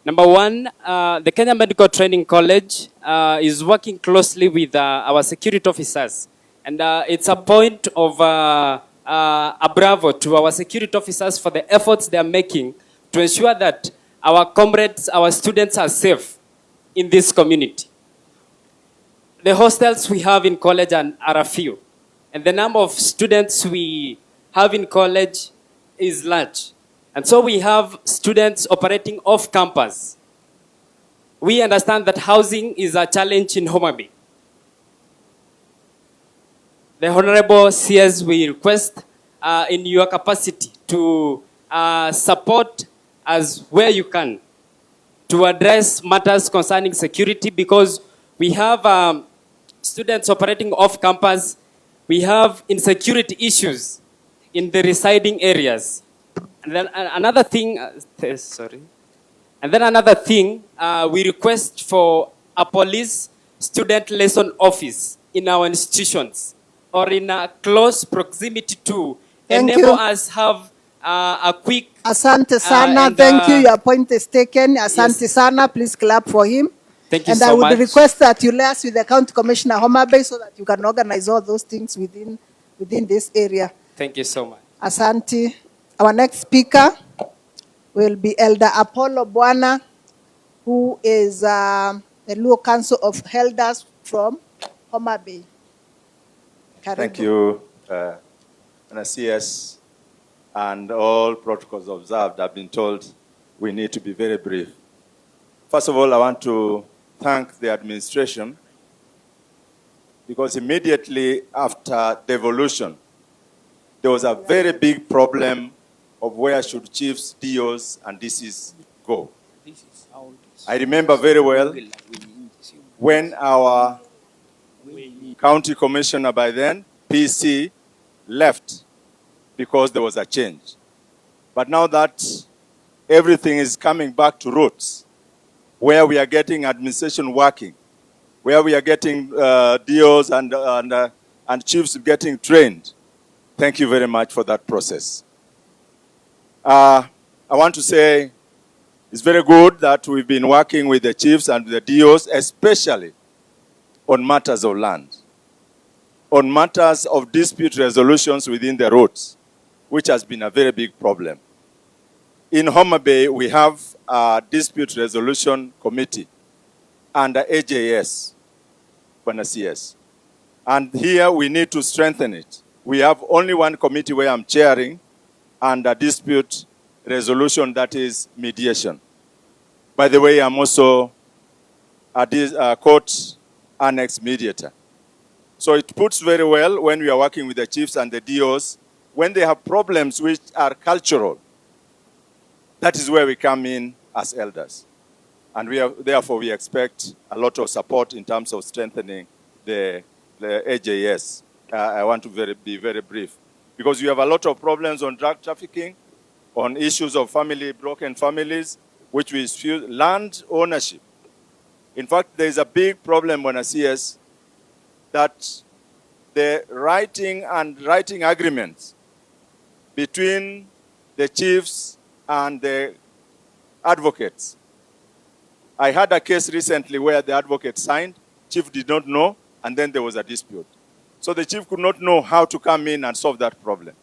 Number one, the Kenya Medical Training College is working closely with our security officers. And it's a point of a bravo to our security officers for the efforts they are making to ensure that our comrades, our students are safe in this community. The hostels we have in college are a few. And the number of students we have in college is large. And so we have students operating off campus. We understand that housing is a challenge in Homabay. The Honorable CS, we request in your capacity to support us where you can to address matters concerning security, because we have students operating off campus. We have insecurity issues in the residing areas. And then another thing, we request for a police student liaison office in our institutions or in a close proximity to enable us have a quick... Asante sana, thank you, your point is taken. Asante sana, please clap for him. Thank you And so I would much. request that you liaise with the County Commissioner Homabay so that you can organize all those things within this area. Thank you so much. Asante. Our next speaker will be Elder Apollo Bwana, who is the Luo Council of Elders from Homabay. Thank you, CS, and all protocols observed. I've been told we need to be very brief. First of all, I want to thank the administration because immediately after devolution, there was a very big problem of where should chiefs, DOs, and DCs go. I remember very well when our county commissioner by then, PC, left because there was a change. But now that everything is coming back to roots, where we are getting administration working, where we are getting DOs and chiefs getting trained, thank you very much for that process. I want to say it's very good that we've been working with the chiefs and the DOs, especially on matters of land, on matters of dispute resolutions within the roads, which has been a very big problem. In Homabay, we have a dispute resolution committee under AJS, CS. And here we need to strengthen it. We have only one committee where I'm chairing, and a dispute resolution, that is mediation. By the way, I'm also a court annex mediator. So it puts very well when we are working with the chiefs and the DOs, when they have problems which are cultural. That is where we come in as elders. And therefore we expect a lot of support in terms of strengthening the AJS. I want to be very brief. Because you have a lot of problems on drug trafficking, on issues of broken families, which we feel land ownership. In fact, there is a big problem on a CS that the writing agreements between the chiefs and the advocates. I had a case recently where the advocate signed, chief did not know, and then there was a dispute. So the chief could not know how to come in and solve that problem.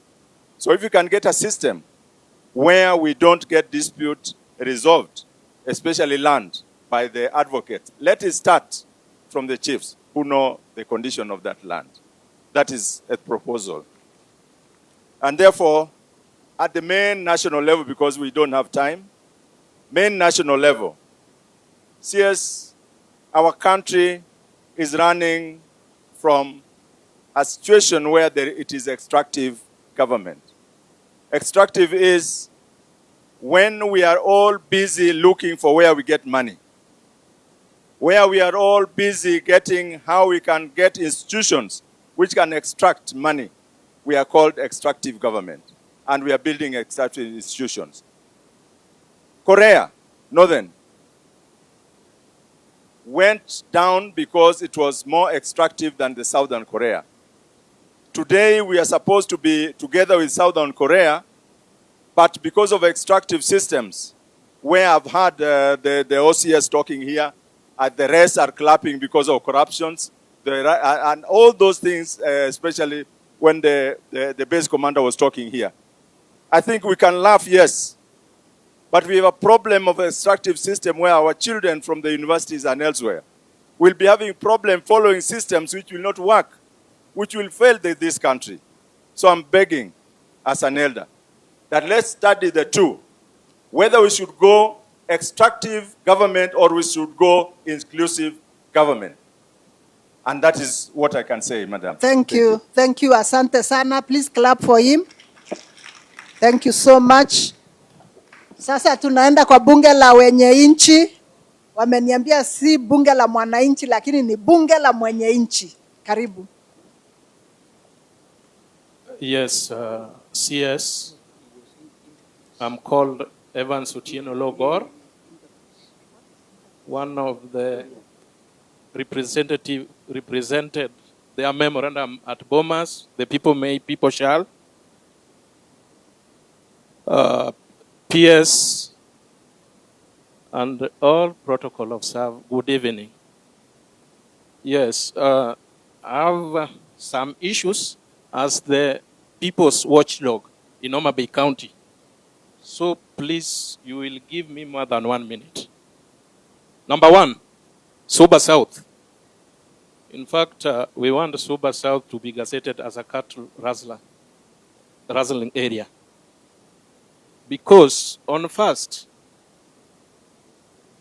So if you can get a system where we don't get dispute resolved, especially land, by the advocate, let it start from the chiefs who know the condition of that land. That is a proposal. And therefore, at the main national level, because we don't have time, main national level, CS, our country is running from a situation where it is extractive government. Extractive is when we are all busy looking for where we get money, where we are all busy getting how we can get institutions which can extract money. We are called extractive government, and we are building extractive institutions. Korea, Northern, went down because it was more extractive than the Southern Korea. Today, we are supposed to be together with Southern Korea, but because of extractive systems, where I've had the OCS talking here, the rest are clapping because of corruptions, and all those things, especially when the base commander was talking here. I think we can laugh, yes, but we have a problem of extractive system where our children from the universities and elsewhere will be having a problem following systems which will not work, which will fail this country. So I'm begging, as an elder, that let's study the two, whether we should go extractive government or we should go inclusive government. And that is what I can say, madam. Thank you. Thank you, Asante Sana. Please clap for him. Thank you so much. Sasa tunaenda kwa bunge la wenye nchi. Wameniambia si bunge la mwananchi, lakini ni bunge la mwenye nchi. Karibu. Yes, CS. I'm called Evans Otieno Logor, one of the represented their memorandum at Bomas, the people may, people shall. PS, and all protocol observed, good evening. Yes, I have some issues as the people's watchdog in Homabay County. So please, you will give me more than 1 minute. Number one, Suba South. In fact, we want Suba South to be gazetted as a cattle rustling area. Because on first,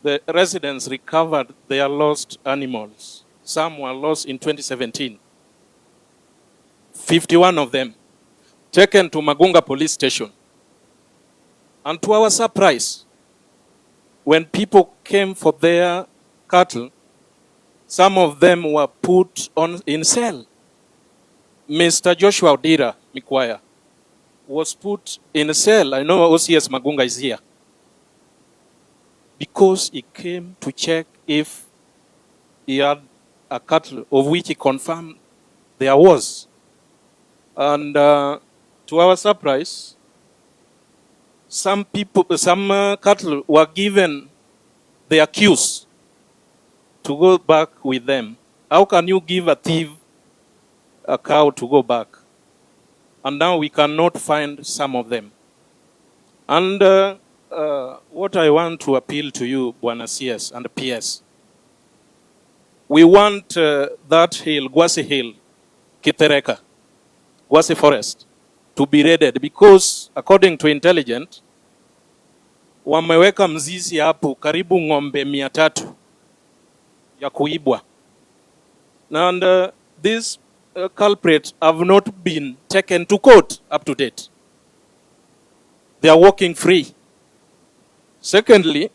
the residents recovered their lost animals. Some were lost in 2017. 51 of them taken to Magunga police station. And to our surprise, when people came for their cattle, some of them were put in cell. Mr. Joshua Odira Mikwaya was put in a cell. I know OCS Magunga is here. Because he came to check if he had a cattle of which he confirmed there was. And to our surprise, some cattle were given the accused to go back with them. How can you give a thief a cow to go back? And now we cannot find some of them. And what I want to appeal to you, Bwana CS and PS, we want that hill, Gwasi Hill, Kitereka, Gwasi Forest, to be raided because according to intelligence, wameweka mzizi hapo karibu ng'ombe 300 ya kuibwa. And these culprits have not been taken to court up to date. They are walking free. Secondly,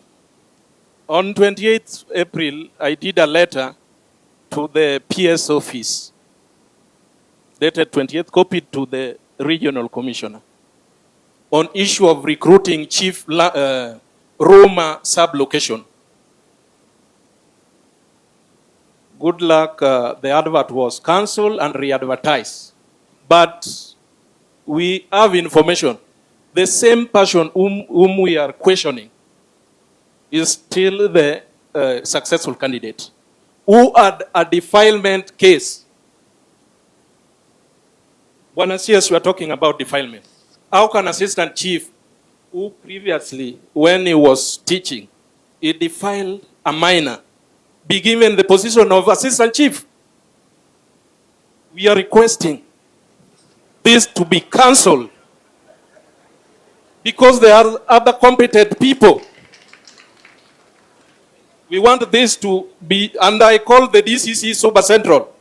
on 28th April, I did a letter to the PS office, dated 28th, copied to the regional commissioner, on issue of recruiting Chief Roma sub-location. Good luck, the advert was cancelled and re-advertised. But we have information. The same person whom we are questioning is still the successful candidate who had a defilement case. Bwana CS, we are talking about defilement. How can assistant chief who previously, when he was teaching, he defiled a minor, be given the position of assistant chief? We are requesting this to be cancelled because there are other competent people. We want this to be, and I call the DCC Suba Central.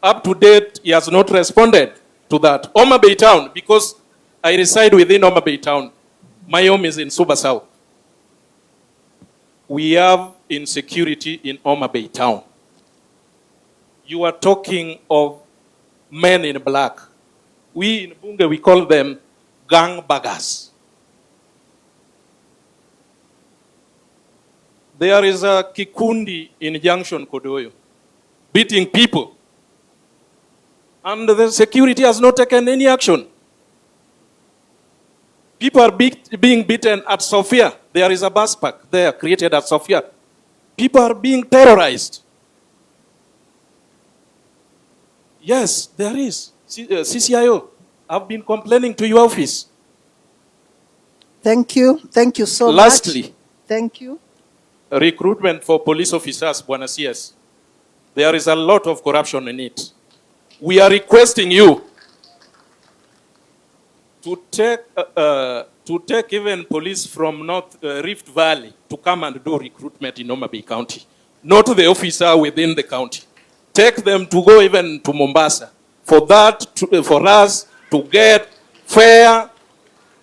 Up to date, he has not responded to that. Homabay Town, because I reside within Homabay Town. My home is in Suba South. We have insecurity in Homabay Town. You are talking of men in black. We in Bunge, we call them gang baggers. There is a Kikundi in Junction Kodoyo beating people. And the security has not taken any action. People are being beaten at Sofia. There is a bus park there created at Sofia. People are being terrorized. Yes, there is. CCIO, I've been complaining to your office. Thank you. Thank you so much. Lastly, thank you. Recruitment for police officers, Bwana CS. There is a lot of corruption in it. We are requesting you to take even police from North Rift Valley to come and do recruitment in Homabay County, not the officer within the county. Take them to go even to Mombasa for us to get fair,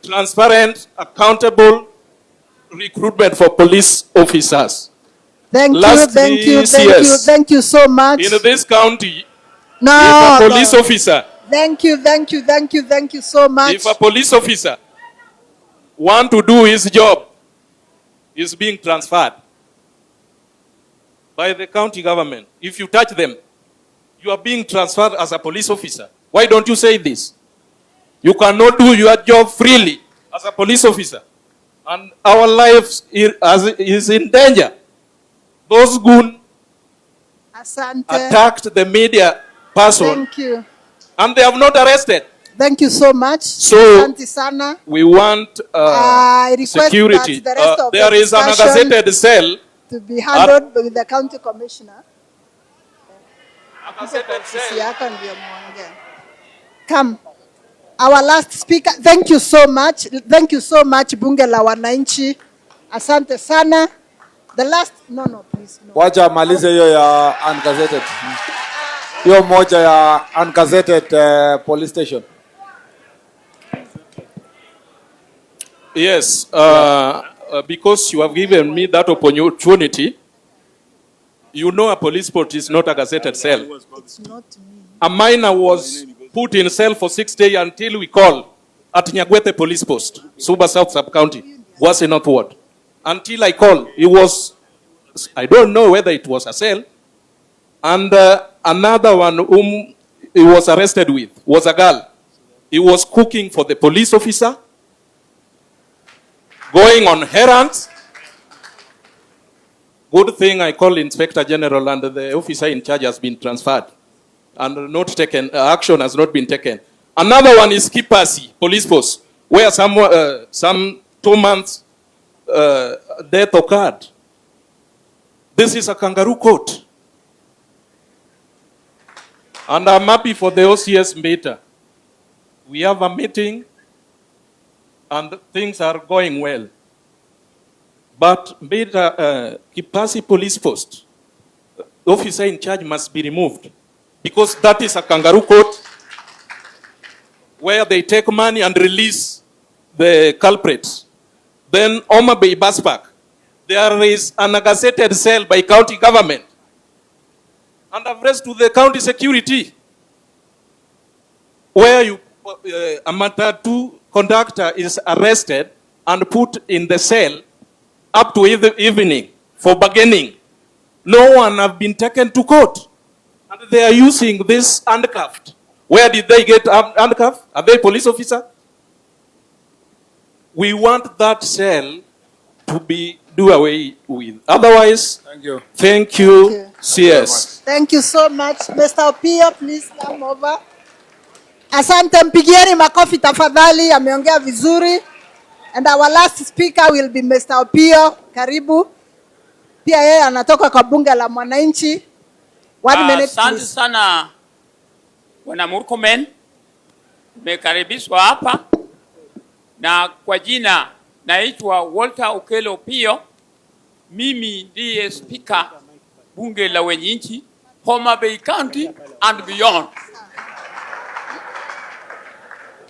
transparent, accountable recruitment for police officers. Thank Lastly, you, thank you so much. In this county, no, if a police officer, thank you so much. if a police officer want to do his job, is being transferred by the county government. If you touch them, you are being transferred as a police officer. Why don't you say this? You cannot do your job freely as a police officer. and our lives is in danger. Those goons Asante. attacked the media person. Thank you. And they have not arrested. Thank you so much. So Asante sana. we want I request security. that the rest of There the is an discussion gazetted cell. to be handled with the county commissioner. Come. Our last speaker. Thank you so much. Thank you so much, Bunge la Wananchi. Asante sana. The last, no, please. No. Wacha malize hiyo ya ungazetted. Hiyo moja ya ungazetted police station. Yes, because you have given me that opportunity, you know a police post is not a gazetted cell. It's not me. A minor was put in cell for 6 days until we call at Nyagwete police post, Suba South Sub-County, was in North Ward. Until I called, it was, I don't know whether it was a cell, and another one whom he was arrested with was a girl. He was cooking for the police officer, going on errands. Good thing I called Inspector General and the officer in charge has been transferred and not taken, action has not been taken. Another one is Kipasi police post, where some 2 months death occurred. This is a kangaroo court. And I'm happy for the OCS Mbita. We have a meeting and things are going well. But Mbita, Kipasi police post, the officer in charge must be removed because that is a kangaroo court where they take money and release the culprits. Then Homabay bus park, there is an gazetted cell by county government. And I've raised to the county security where a matatu conductor is arrested and put in the cell up to evening for bargaining. No one have been taken to court. And they are using this handcuffed. Where did they get handcuffed? Are they police officer? We want that cell to be do away with. Otherwise, thank you. CS. Thank you so much. Mr. Opio, please come over. Asante, mpigieni makofi tafadhali, ameongea vizuri. And our last speaker will be Mr. Opio. Karibu. Pia yeye anatoka kwa bunge la mwananchi. 1 minute please. Asante sana Bwana Murkomen. Nimekaribishwa hapa na kwa jina naitwa Walter Okello Opio. Mimi ndiye speaker bunge la wananchi Homabay County and beyond.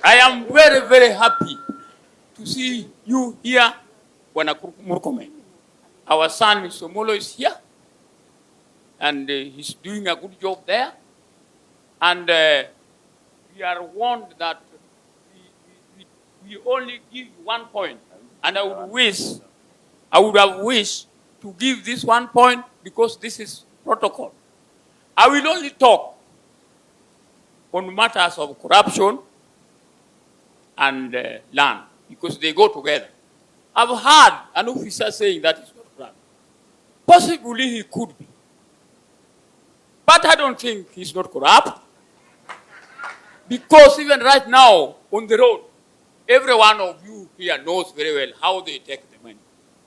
I am very, very happy to see you here, Bwana Murkomen. Our son, Mr. Molo, is here, and he's doing a good job there. And we are warned that we only give 1 point, and I would have wished to give this 1 point because this is protocol. I will only talk on matters of corruption and land because they go together. I've heard an officer saying that is not corrupt. Possibly he could be. But I don't think he's not corrupt. Because even right now on the road, every one of you here knows very well how they take the money.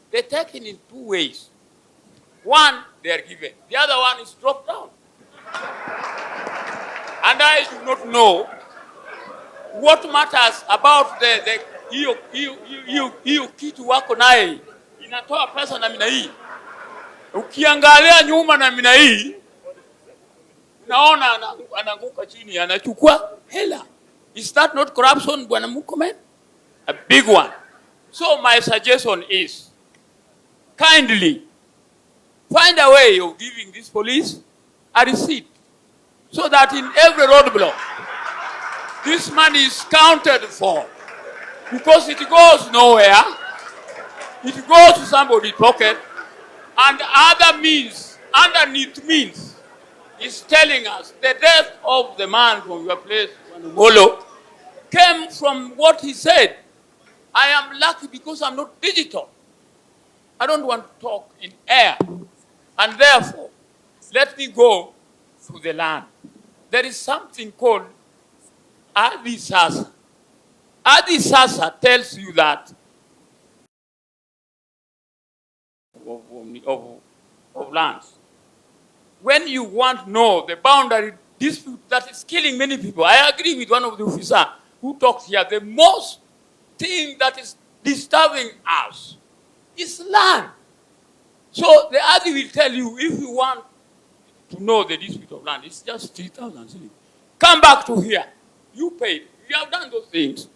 They take it in 2 ways. One, they are given. The other one is dropped down. And I do not know what matters about hiyo kitu wako naye inatoa pesa na mina hii. Ukiangalia nyuma na mina hii, naona anaanguka chini, anachukua hela. Is that not corruption, Bwana Murkomen? A big one. So my suggestion is, kindly find a way of giving this police a receipt so that in every roadblock, this money is counted for. Because it goes nowhere. It goes to somebody's pocket. And other means, underneath means, is telling us the death of the man from your place, Molo, came from what he said. I am lucky because I'm not digital. I don't want to talk in air. And therefore, let me go to the land. There is something called Adi Sasa. Adi Sasa tells you that of lands. When you want to know the boundary dispute that is killing many people, I agree with one of the officers who talked here. The most thing that is disturbing us is land. So the Adi will tell you, if you want to know the dispute of land, it's just 3,000 shillings. Come back to here. You paid. You have done those things.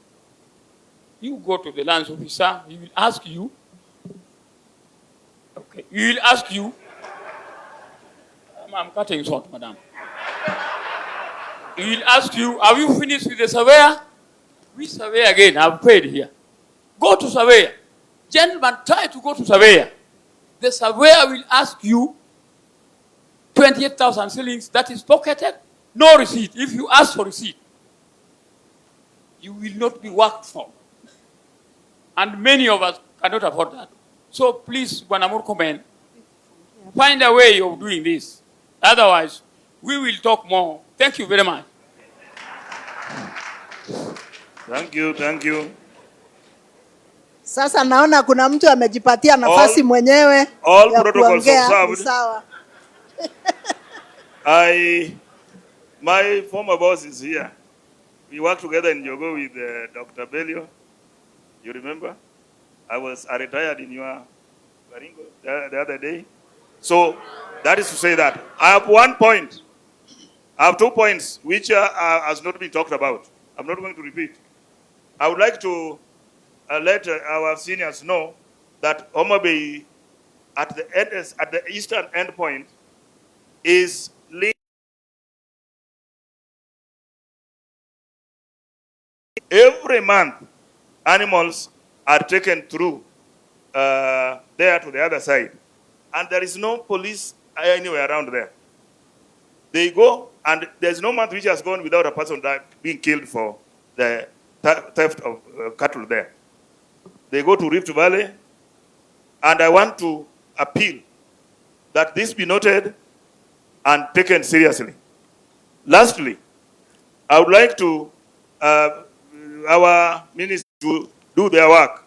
You go to the lands officer, he will ask you. Okay, he will ask you. I'm cutting short, madam. He will ask you, have you finished with the surveyor? We survey again, I've paid here. Go to surveyor. Gentlemen, try to go to surveyor. The surveyor will ask you 28,000 shillings, that is pocketed, no receipt. If you ask for receipt, you will not be worked for. And many of us cannot afford that. So please, Bwana Murkomen, find a way of doing this. Otherwise, we will talk more. Thank you very much. Thank you, thank you. Sasa naona kuna mtu amejipatia nafasi mwenyewe ya kuongea. Ni sawa. My former boss is here. We worked together in Jogo with Dr. Belio. You remember? I retired in your Baringo the other day. So that is to say that I have 1 point. I have 2 points which has not been talked about. I'm not going to repeat. I would like to let our seniors know that Homabay at the eastern end point is linked. Every month, animals are taken through there to the other side. And there is no police anywhere around there. They go, and there's no month which has gone without a person being killed for the theft of cattle there. They go to Rift Valley, and I want to appeal that this be noted and taken seriously. Lastly, I would like to our ministry to do their work.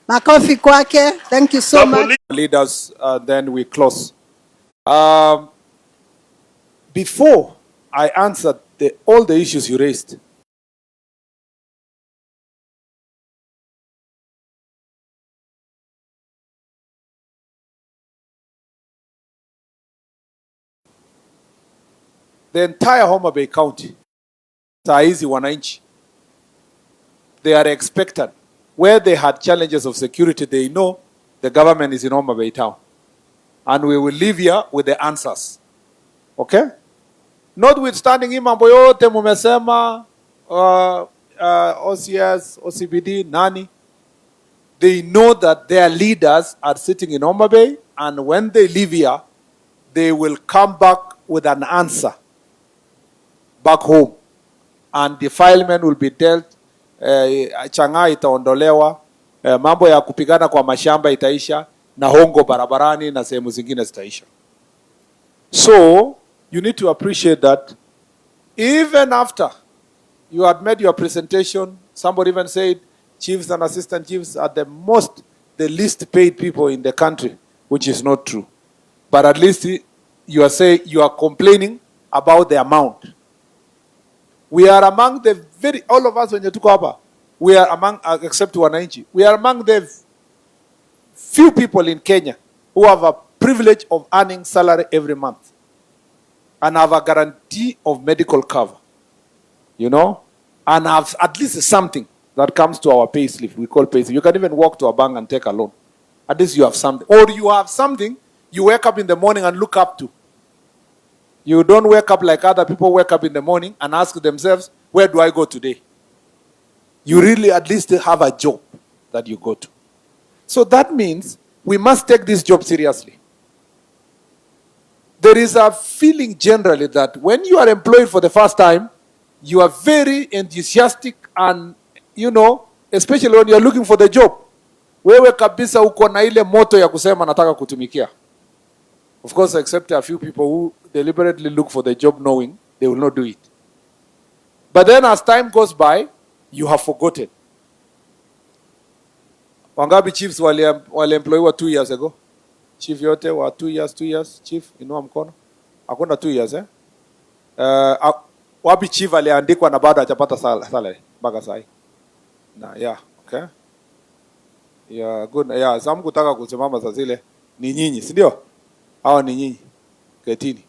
Makofi kwake. Thank you so much. Leaders, then we close. Before I answer all the issues you raised, the entire Homabay County, Saizi wananchi, they are expectant. Where they had challenges of security, they know the government is in Homabay town. And we will leave here with the answers. Okay? Notwithstanding hii mambo yote mumesema, OCS, OCBD, nani, they know that their leaders are sitting in Homabay, and when they leave here, they will come back with an answer back home. And defilement will be dealt. Chang'aa itaondolewa, mambo ya kupigana kwa mashamba itaisha, na hongo barabarani na sehemu zingine zitaisha. So you need to appreciate that even after you had made your presentation, somebody even said chiefs and assistant chiefs are the least paid people in the country, which is not true. But at least you are complaining about the amount. We are among the all of us when you took over, we are among, except wananchi, we are among the few people in Kenya who have a privilege of earning salary every month and have a guarantee of medical cover, you know, and have at least something that comes to our pay slip. We call pay slip. You can even walk to a bank and take a loan. At least you have something. Or you have something you wake up in the morning and look up to. You don't wake up like other people wake up in the morning and ask themselves, where do I go today? You really at least have a job that you go to. So that means we must take this job seriously. There is a feeling generally that when you are employed for the first time, you are very enthusiastic and, you know, especially when you're looking for the job. Wewe kabisa uko na ile moto ya kusema nataka kutumikia. Of course, except a few people who deliberately look for the job knowing they will not do it. But then as time goes by, you have forgotten. Wangapi chiefs wali employed 2 years ago? Chief yote wa 2 years, chief, inua mkono. Hakuna 2 years, eh? Wapi chief aliandikwa na bado hajapata salary mpaka sahi. Na yeah, okay. Yeah, good. Yeah, samu kutaka kusimama saa zile ni nyinyi, si ndio? Hao ni nyinyi. Ketini.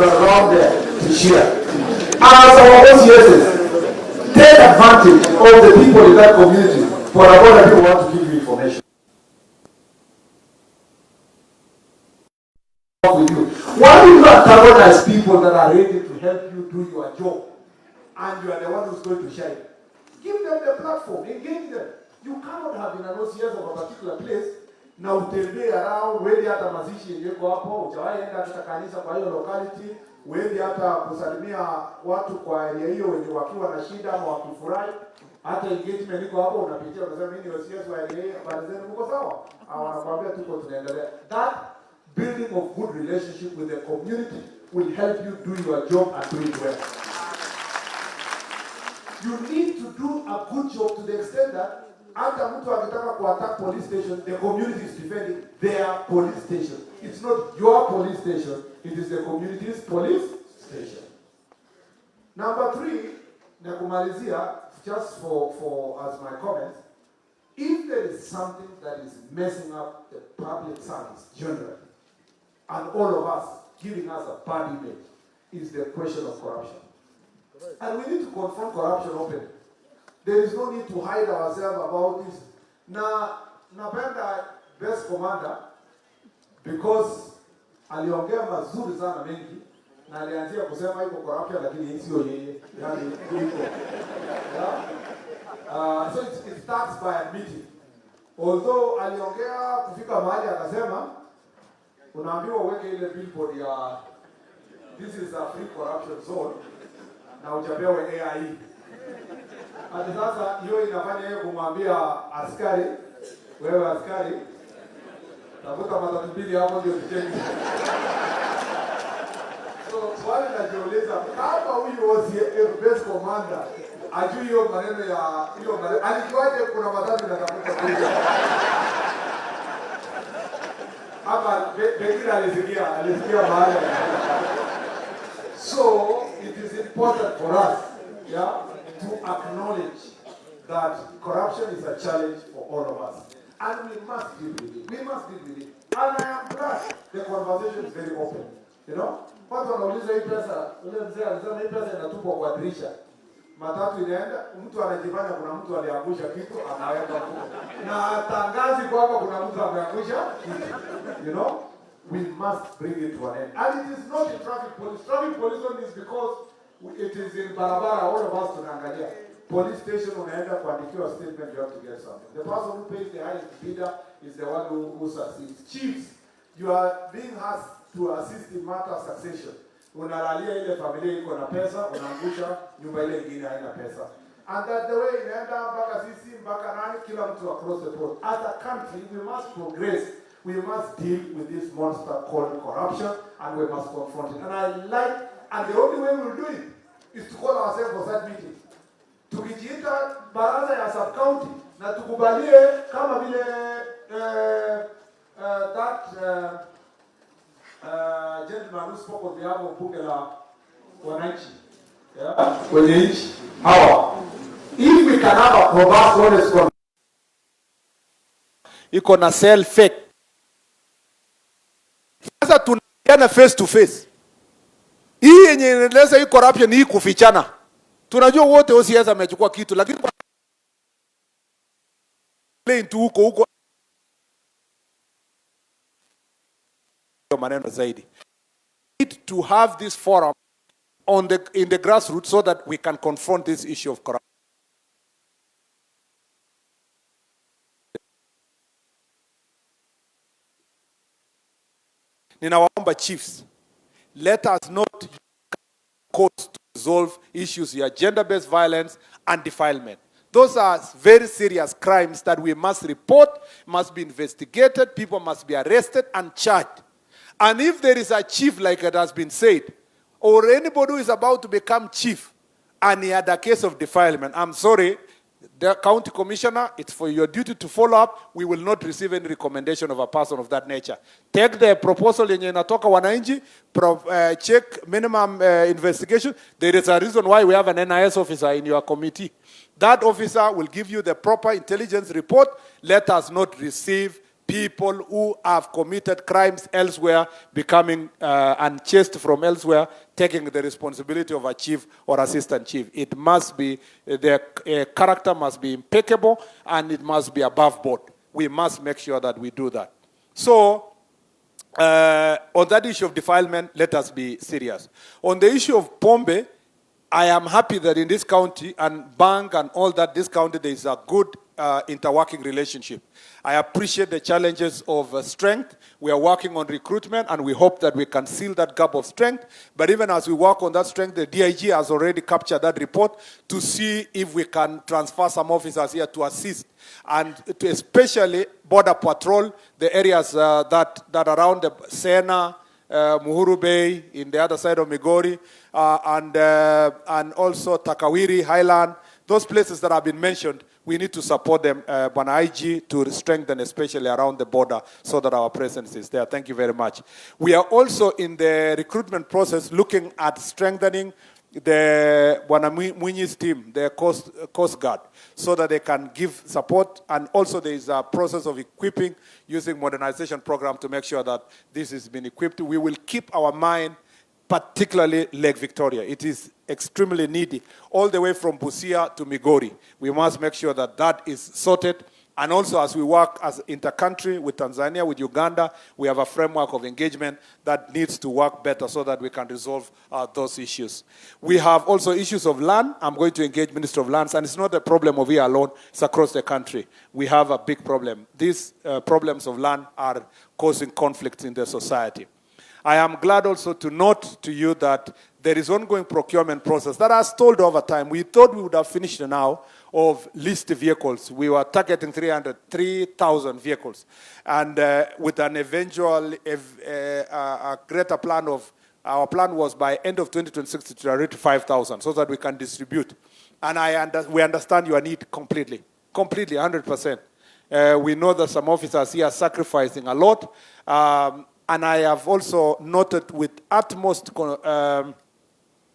around there to share. As our OCSs, take advantage of the people in that community for other people want to give you information. With you. Why do you antagonize people that are ready to help you do your job and you are the one who's going to shine? Give them the platform, engage them. You cannot have an OCS of a particular place na utembee around, wewe hata mazishi yako hapo, ujawahi enda hata kanisa kwa hiyo locality, wewe hata kusalimia watu kwa area hiyo wenye wakiwa na shida ama wakifurahi, hata engagement iko hapo unapitia unasema mimi ni OCS wa area hiyo, habari zenu mko sawa? Wanakuambia tuko tunaendelea. That building of good relationship with the community will help you do your job and do it well. You need to do a good job to the extent that hata mtu akitaka kuattack police station, the community is defending their police station. It's not your police station, it is the community's police station. Number 3, nakumalizia, just for as my comments, if there is something that is messing up the public service generally, and all of us giving us a bad image, is the question of corruption. And we need to confront corruption openly. There is no need to hide ourselves about this. Napenda best commander because aliongea mazuri sana mengi na alianzia kusema iko corruption lakini sio yeye. Yani iko. So it starts by admitting. Although aliongea kufika mahali akasema unaambiwa uweke ile billboard ya this is a free corruption zone na uchapewe AI. Hadi sasa hiyo inafanya yeye kumwambia askari, wewe askari, tafuta matatu mbili hapo ndio tujenge. So swali najiuliza kama huyu base commander ajui hiyo maneno ya hiyo maneno alijuaje kuna matatu na tafuta mbili? Ama pengine alisikia mahali. So it is important for us, yeah, to acknowledge that corruption is a challenge for all of us. And we must deal with it. We must deal with it. And I am glad the conversation is very open. You know? Watu wanauliza hii pesa, ule mzee alisema hii pesa inatupwa kwa dirisha. Matatu inaenda, mtu anajifanya kuna mtu aliangusha kitu, anaweka huko. Na tangazi kwamba kuna mtu ameangusha kitu. You know? We must bring it to an end. And it is not in traffic police. Traffic police is because it is in barabara, all of us tunaangalia. Police station unaenda kuandikiwa statement, you have to get something. The person who pays the highest bidder is the one who succeeds. Chiefs, you are being asked to assist in matter succession. Unalalia ile familia iko na pesa, unaangusha nyumba ile nyingine haina pesa. And that the way inaenda mpaka sisi mpaka nani kila mtu across the board. As a country, we must progress. We must deal with this monster called corruption and we must confront it. And the only way we'll do it is to call ourselves for that meeting. Tukijiita baraza ya sub-county na tukubalie kama vile gentleman who spoke on behalf of bunge la wananchi. Yeah? Wenye nchi. Hawa. If we can have a robust honest conversation, iko na sell fake. Sasa tunaona face to face. Hii yenye inaeleza hii corruption hii kufichana. Tunajua wote OCS amechukua kitu lakini plain tu huko maneno zaidi. We need to have this forum in the grassroots so that we can confront this issue of corruption. Ninawaomba chiefs, let us not use courts to resolve issues here, gender-based violence and defilement. Those are very serious crimes that we must report, must be investigated, people must be arrested and charged. And if there is a chief, like it has been said, or anybody who is about to become chief, and he had a case of defilement, I'm sorry, the county commissioner, it's for your duty to follow up. We will not receive any recommendation of a person of that nature. Take the proposal yenye inatoka wananchi, check minimum investigation. There is a reason why we have an NIS officer in your committee. That officer will give you the proper intelligence report. Let us not receive people who have committed crimes elsewhere becoming unchased from elsewhere, taking the responsibility of a chief or assistant chief. It must be, their character must be impeccable, and it must be above board. We must make sure that we do that. So, on that issue of defilement, let us be serious. On the issue of pombe, I am happy that in this county, and bank and all that, this county, there is a good interworking relationship. I appreciate the challenges of strength. We are working on recruitment, and we hope that we can seal that gap of strength. But even as we work on that strength, the DIG has already captured that report to see if we can transfer some officers here to assist, and to especially border patrol the areas that around the Sena, Muhuru Bay, in the other side of Migori, and also Takawiri, Highland, those places that have been mentioned. We need to support them, Bwana IG, to strengthen, especially around the border, so that our presence is there. Thank you very much. We are also in the recruitment process looking at strengthening the Bwana Mwinyi's team, the Coast Guard, so that they can give support. And also there is a process of equipping using modernization program to make sure that this has been equipped. We will keep our mind, particularly Lake Victoria. It is extremely needy, all the way from Busia to Migori. We must make sure that that is sorted. And also, as we work as inter-country with Tanzania, with Uganda, we have a framework of engagement that needs to work better so that we can resolve those issues. We have also issues of land. I'm going to engage Minister of Lands, and it's not a problem of here alone, it's across the country. We have a big problem. These problems of land are causing conflicts in the society. I am glad also to note to you that there is ongoing procurement process that has stalled over time. We thought we would have finished now of leased vehicles. We were targeting 3,000 vehicles. And with an eventual, a greater plan of, our plan was by end of 2026 to reach 5,000 so that we can distribute. And we understand your need completely, 100%. We know that some officers here are sacrificing a lot. And I have also noted with utmost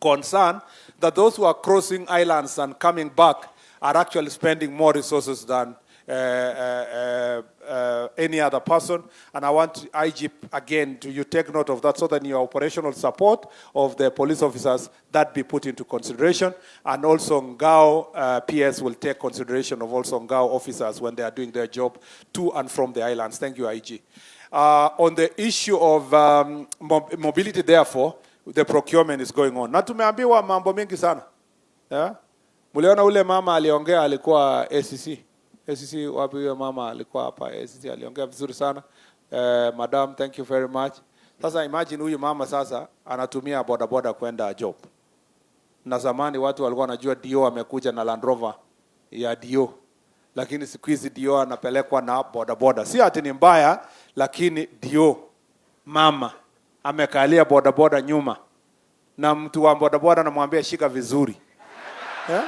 concern that those who are crossing islands and coming back are actually spending more resources than any other person. And I want IG, again, to take note of that so that in your operational support of the police officers, that be put into consideration. And also Ngao PS will take consideration of also Ngao officers when they are doing their job to and from the islands. Thank you, IG. On the issue of mobility, therefore, the procurement is going on. Na tumeambiwa mambo mengi sana. Yeah? Muliona ule mama aliongea alikuwa ACC. ACC wapi huyo mama alikuwa hapa ACC aliongea vizuri sana. Madam, thank you very much. Sasa imagine huyu mama sasa anatumia bodaboda kwenda job. Na zamani watu walikuwa wanajua Dio amekuja na Land Rover ya Dio. Lakini siku hizi Dio anapelekwa na bodaboda. Si ati ni mbaya, lakini Dio mama amekalia bodaboda nyuma. Na mtu wa bodaboda anamwambia shika vizuri. Yeah?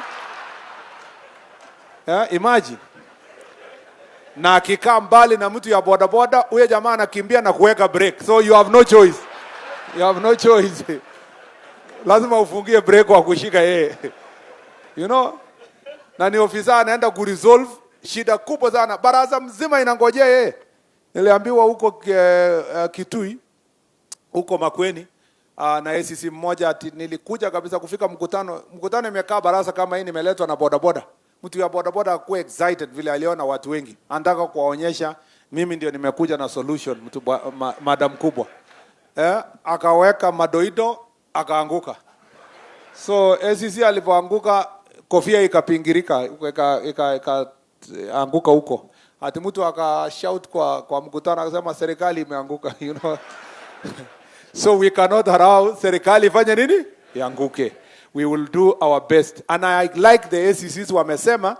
Yeah, imagine. Na akikaa mbali na mtu ya bodaboda, huyo jamaa anakimbia na kuweka brake. So you have no choice. You have no choice. Lazima ufungie brake wa kushika yeye. You know? Na ni ofisa anaenda kuresolve shida kubwa sana. Baraza mzima inangojea yeye. Niliambiwa huko Kitui, huko Makweni, na ACC mmoja ati nilikuja kabisa kufika mkutano imekaa baraza kama hii nimeletwa na bodaboda. Mtu ya bodaboda akuwa excited vile aliona watu wengi. Anataka kuwaonyesha mimi ndio nimekuja na solution, mtu madam kubwa. Akaweka madoido akaanguka. So ACC alipoanguka kofia ikapingirika, ikaanguka huko. Ati mtu akashout kwa mkutano akasema serikali imeanguka, you know. So we cannot allow serikali ifanye nini? Ianguke. We will do our best. And I like the ACCs wamesema,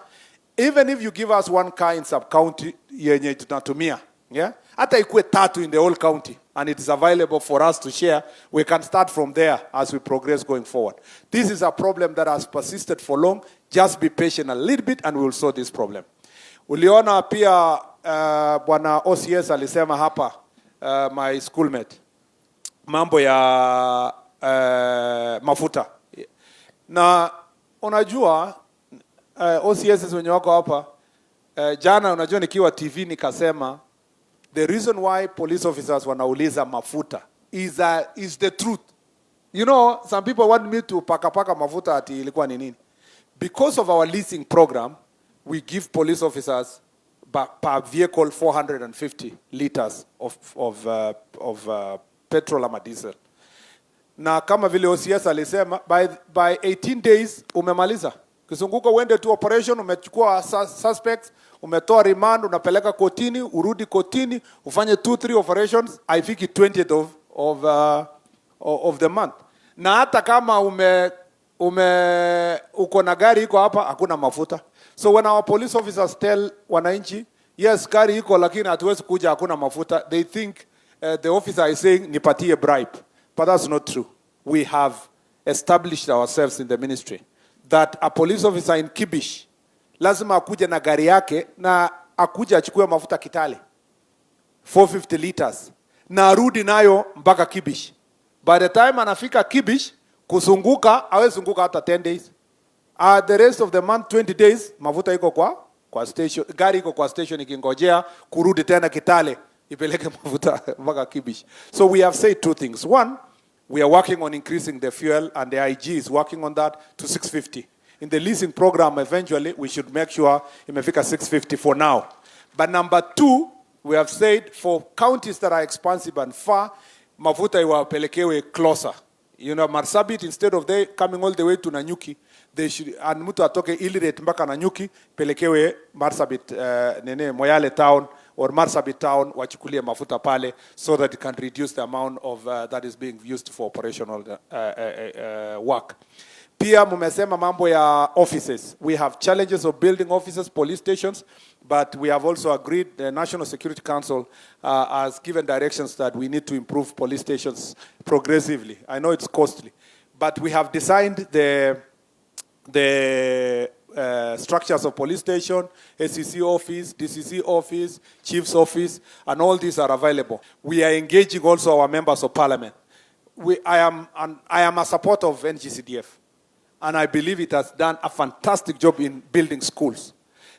even if you give us one car in sub-county, yenye tunatumia, yeah? Hata ikuwe 3 in the whole county, and it is available for us to share, we can start from there as we progress going forward. This is a problem that has persisted for long. Just be patient a little bit and we will solve this problem. Uliona pia Bwana OCS alisema hapa, my schoolmate, mambo ya mafuta. Na unajua OCS wenye wako hapa, jana unajua nikiwa TV nikasema The reason why police officers wanauliza mafuta is the truth. You know, some people want me to paka mafuta ati ilikuwa ni nini. Because of our leasing program, we give police officers per vehicle 450 liters of petrol ama diesel. Na kama vile OCS alisema, by 18 days umemaliza. Kisunguka uende tu operation, umechukua suspects, umetoa remand, unapeleka kotini, urudi kotini, ufanye 2-3 operations, I think 20th of the month. Na hata kama uko na gari iko hapa, hakuna mafuta. So when our police officers tell wananchi, yes, gari iko lakini hatuwezi kuja, hakuna mafuta, they think the officer is saying, nipatie bribe. But that's not true. We have established ourselves in the ministry that a police officer in Kibish lazima akuje na gari yake na akuje achukue mafuta Kitale 450 liters na arudi nayo mpaka Kibish. By the time anafika Kibish, kusunguka hawezi zunguka hata 10 days. The rest of the month 20 days mafuta iko kwa station, gari iko kwa station ikingojea kurudi tena Kitale ipeleke mafuta mpaka Kibish. So we have said two things. One, we are working on increasing the fuel, and the IG is working on that to 650. In the leasing program, eventually, we should make sure imefika 650 for now. But number two, we have said for counties that are expansive and far, mafuta iwapelekewe closer. You know, Marsabit, instead of they coming all the way to Nanyuki, they should, and mtu atoke Ilirate mpaka Nanyuki, pelekewe Marsabit, Moyale town, or Marsabit town, wachukulie mafuta pale, so that it can reduce the amount of that is being used for operational work. Pia mumesema mambo ya offices. We have challenges of building offices, police stations, but we have also agreed, the National Security Council has given directions that we need to improve police stations progressively. I know it's costly, but we have designed the structures of police station, SCC office, DCC office, chief's office, and all these are available. We are engaging also our members of parliament. I am a supporter of NGCDF, and I believe it has done a fantastic job in building schools.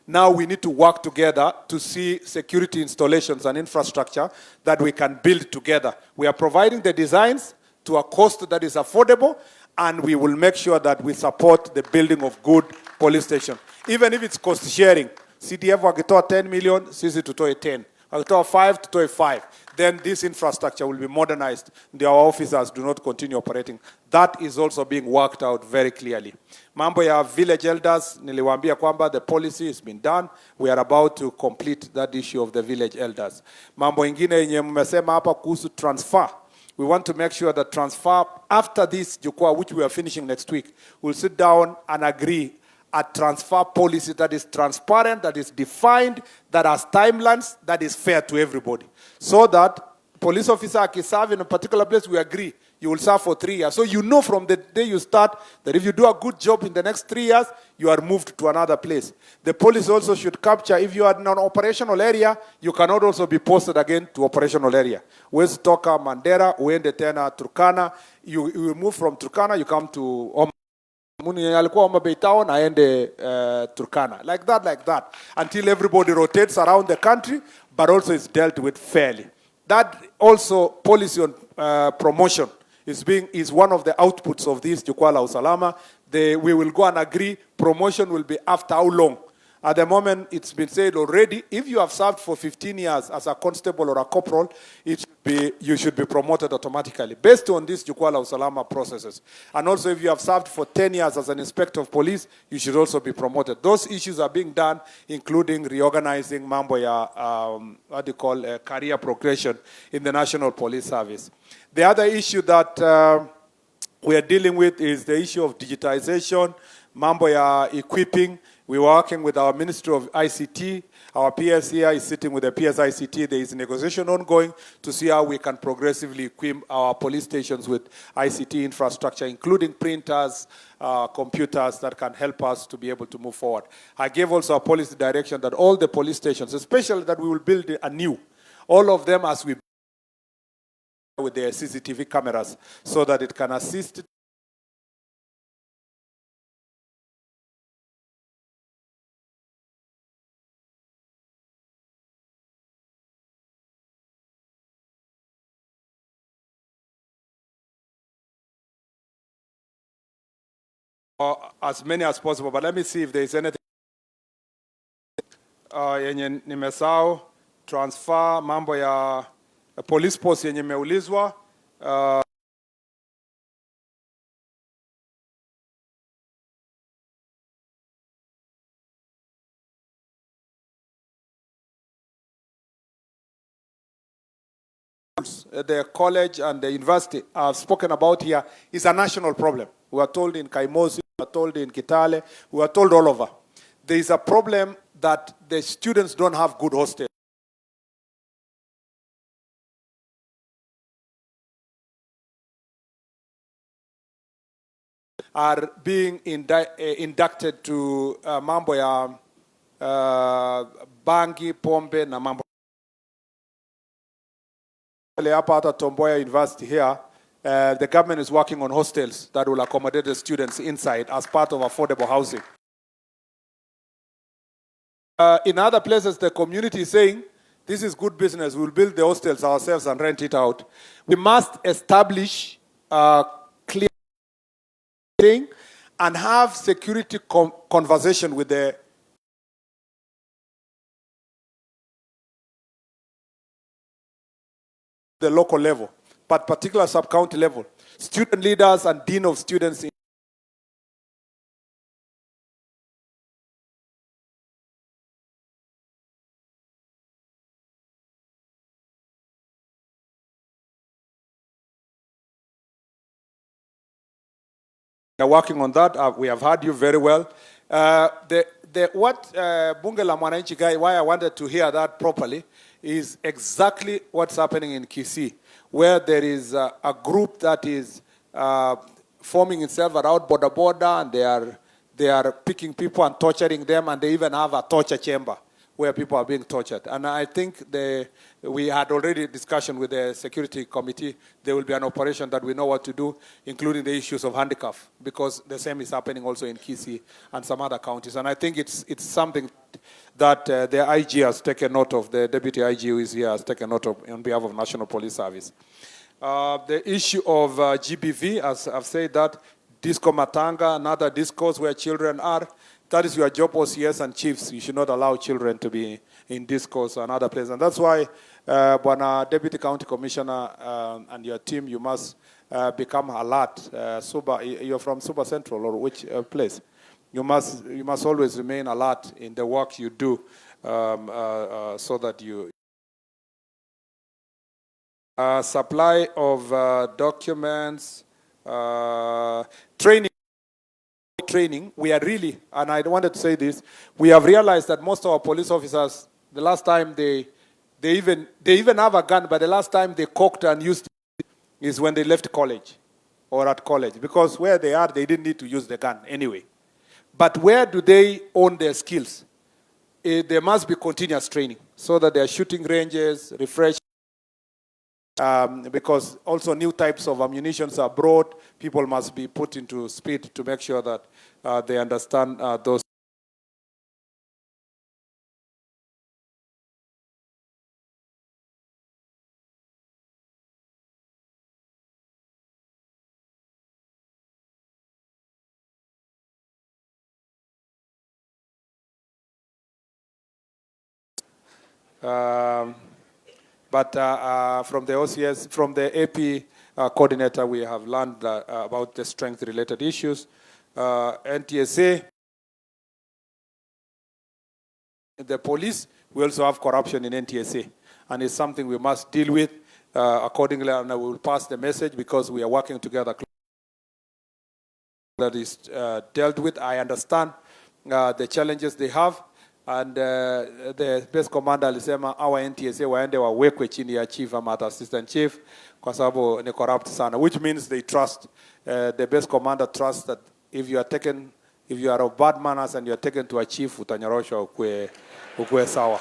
Now we need to work together to see security installations and infrastructure that we can build together. We are providing the designs to a cost that is affordable, and we will make sure that we support the building of good police station. Even if it's cost sharing, CDF wakitoa 10 million, sisi tutoe 10. Wakitoa 5, tutoe 5. Then this infrastructure will be modernized. Our officers do not continue operating. That is also being worked out very clearly. Mambo ya village elders, niliwaambia kwamba the policy has been done. We are about to complete that issue of the village elders. Mambo ingine yenye mmesema hapa kuhusu transfer. We want to make sure that transfer, after this Jukwaa, which we are finishing next week, we'll sit down and agree a transfer policy that is transparent, that is defined, that has timelines, that is fair to everybody. So that police officer can serve in a particular place, we agree, you will serve for 3 years. So you know from the day you start that if you do a good job in the next 3 years, you are moved to another place. The police also should capture, if you are in an operational area, you cannot also be posted again to operational area. West Toka, Mandera, uende tena Turkana, you move from Turkana, you come to alikuwa Homabay town aende Turkana, like that, until everybody rotates around the country, but also is dealt with fairly. That also policy on promotion is one of the outputs of this Jukwaa la Usalama. We will go and agree promotion will be after how long. At the moment, it's been said already, if you have served for 15 years as a constable or a corporal, you should be promoted automatically, based on these Jukwaa la Usalama processes. And also, if you have served for 10 years as an inspector of police, you should also be promoted. Those issues are being done, including reorganizing mambo ya, career progression in the National Police Service. The other issue that we are dealing with is the issue of digitization, mambo ya equipping. We're working with our Ministry of ICT. Our PS here is sitting with the PS ICT. There is a negotiation ongoing to see how we can progressively equip our police stations with ICT infrastructure, including printers, computers that can help us to be able to move forward. I gave also a policy direction that all the police stations, especially that we will build anew, all of them as we with their CCTV cameras, so that it can assist as many as possible, but let me see if there is anything yenye nimesahau. Transfer, mambo ya police post yenye meulizwa. The college and the university I've spoken about here is a national problem. We are told in Kaimosi, we are told in Kitale, we are told all over. There is a problem that the students don't have good hostels. Are being inducted to mambo ya bangi, pombe na mambo. Hapa at Tomboya University here, the government is working on hostels that will accommodate the students inside as part of affordable housing. In other places, the community is saying, this is good business, we'll build the hostels ourselves and rent it out. We must establish a clear thing and have security conversation with the local level, but particular sub-county level. Student leaders and dean of students are working on that. We have heard you very well. What Bunge la Mwananchi guy, why I wanted to hear that properly, is exactly what's happening in Kisii, where there is a group that is forming itself around border, and they are picking people and torturing them, and they even have a torture chamber where people are being tortured. And I think we had already discussion with the security committee. There will be an operation that we know what to do, including the issues of handicap, because the same is happening also in Kisii and some other counties. And I think it's something that the IG has taken note of, the deputy IG who is here has taken note of on behalf of National Police Service. The issue of GBV, as I've said, that disco matanga and other discos where children are, that is your job, OCS and chiefs. You should not allow children to be in discos and other places. And that's why, Bwana Deputy County Commissioner and your team, you must become alert. You're from Suba Central or which place? You must always remain alert in the work you do, so that you supply of documents, training, we are really, and I wanted to say this, we have realized that most of our police officers, the last time they even have a gun, but the last time they cocked and used it is when they left college or at college, because where they are, they didn't need to use the gun anyway. But where do they own their skills? There must be continuous training so that their shooting ranges, refresh, because also new types of ammunitions are brought. People must be put into speed to make sure that they understand those. But from the OCS, from the AP coordinator, we have learned about the strength-related issues. NTSA, the police, we also have corruption in NTSA, and it's something we must deal with accordingly, and I will pass the message because we are working together. That is dealt with. I understand the challenges they have. And the base commander alisema our NTSA waende wawekwe chini ya chief ama assistant chief kwa sababu ni corrupt sana, which means they trust, the base commander trusts that if you are of bad manners and you are taken to a chief, utanyoroshwa ukwe sawa,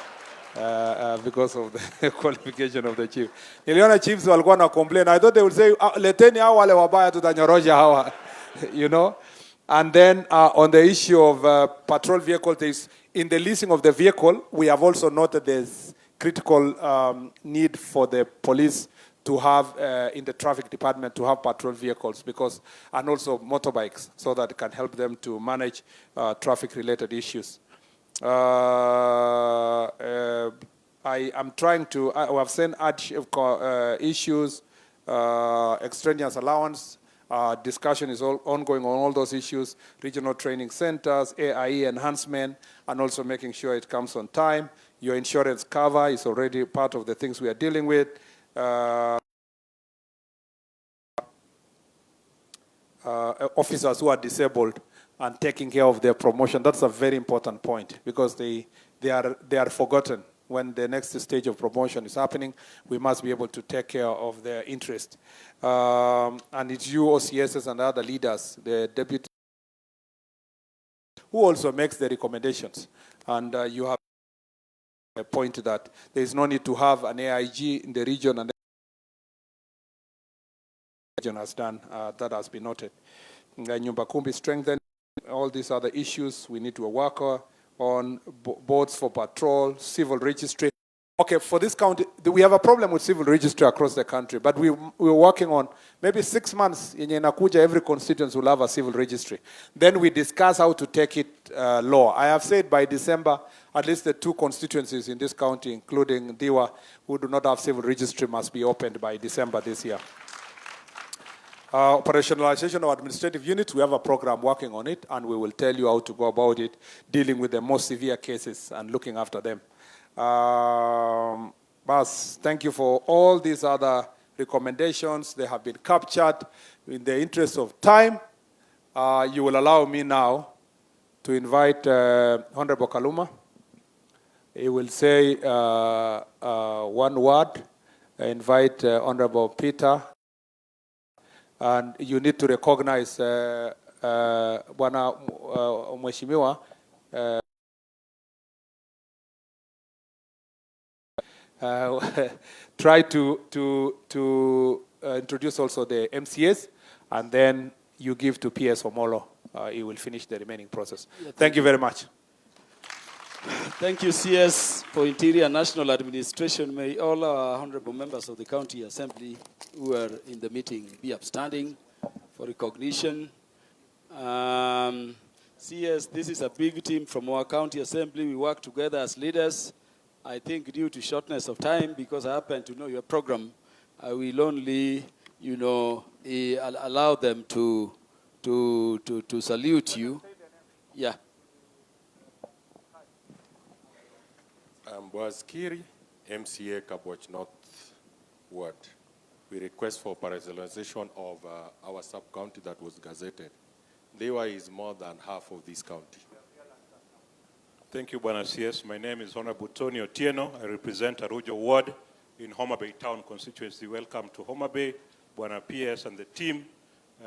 because of the qualification of the chief. Niliona chiefs walikuwa na complain. I thought they would say, leteni hao wale wabaya tutanyorosha hawa, you know. And then on the issue of patrol vehicles, in the leasing of the vehicle, we have also noted there's critical need for the police to have in the traffic department to have patrol vehicles and also motorbikes so that it can help them to manage traffic-related issues. I am trying to, I have sent issues, extraneous allowance, discussion is ongoing on all those issues, regional training centers, AIE enhancement, and also making sure it comes on time. Your insurance cover is already part of the things we are dealing with. Officers who are disabled and taking care of their promotion, that's a very important point because they are forgotten. When the next stage of promotion is happening, we must be able to take care of their interest. And it's you, OCSs, and other leaders, the deputy, who also makes the recommendations. And you have a point that there is no need to have an AIG in the region, and the region has done, that has been noted. Nyumba Kumbi strengthened all these other issues we need to work on, boards for patrol, civil registry. Okay, for this county, we have a problem with civil registry across the country, but we're working on maybe 6 months in Nakuja, every constituency will have a civil registry. Then we discuss how to take it law. I have said by December, at least the 2 constituencies in this county, including Diwa, who do not have civil registry, must be opened by December this year. Operationalization of administrative units, we have a program working on it, and we will tell you how to go about it, dealing with the most severe cases and looking after them. Bas, thank you for all these other recommendations. They have been captured. In the interest of time, you will allow me now to invite Honorable Kaluma. He will say one word. I invite Honorable Peter. And you need to recognize Bwana Mheshimiwa. Try to introduce also the MCS, and then you give to PS Omolo. He will finish the remaining process. Yeah, thank you very much. Thank you, CS, for Interior National Administration. May all our honorable members of the County Assembly who are in the meeting be upstanding for recognition. CS, this is a big team from our County Assembly. We work together as leaders. I think due to shortness of time, because I happen to know your program, I will only, allow them to salute you. Yeah. Boazkiri, MCA Kabwach North Ward. We request for parallelization of our sub-county that was gazetted. Dewa is more than half of this county. Thank you, Bwana CS. My name is Honorable Tony Otieno. I represent Arujo Ward in Homabay Town constituency. Welcome to Homabay, Bwana PS and the team.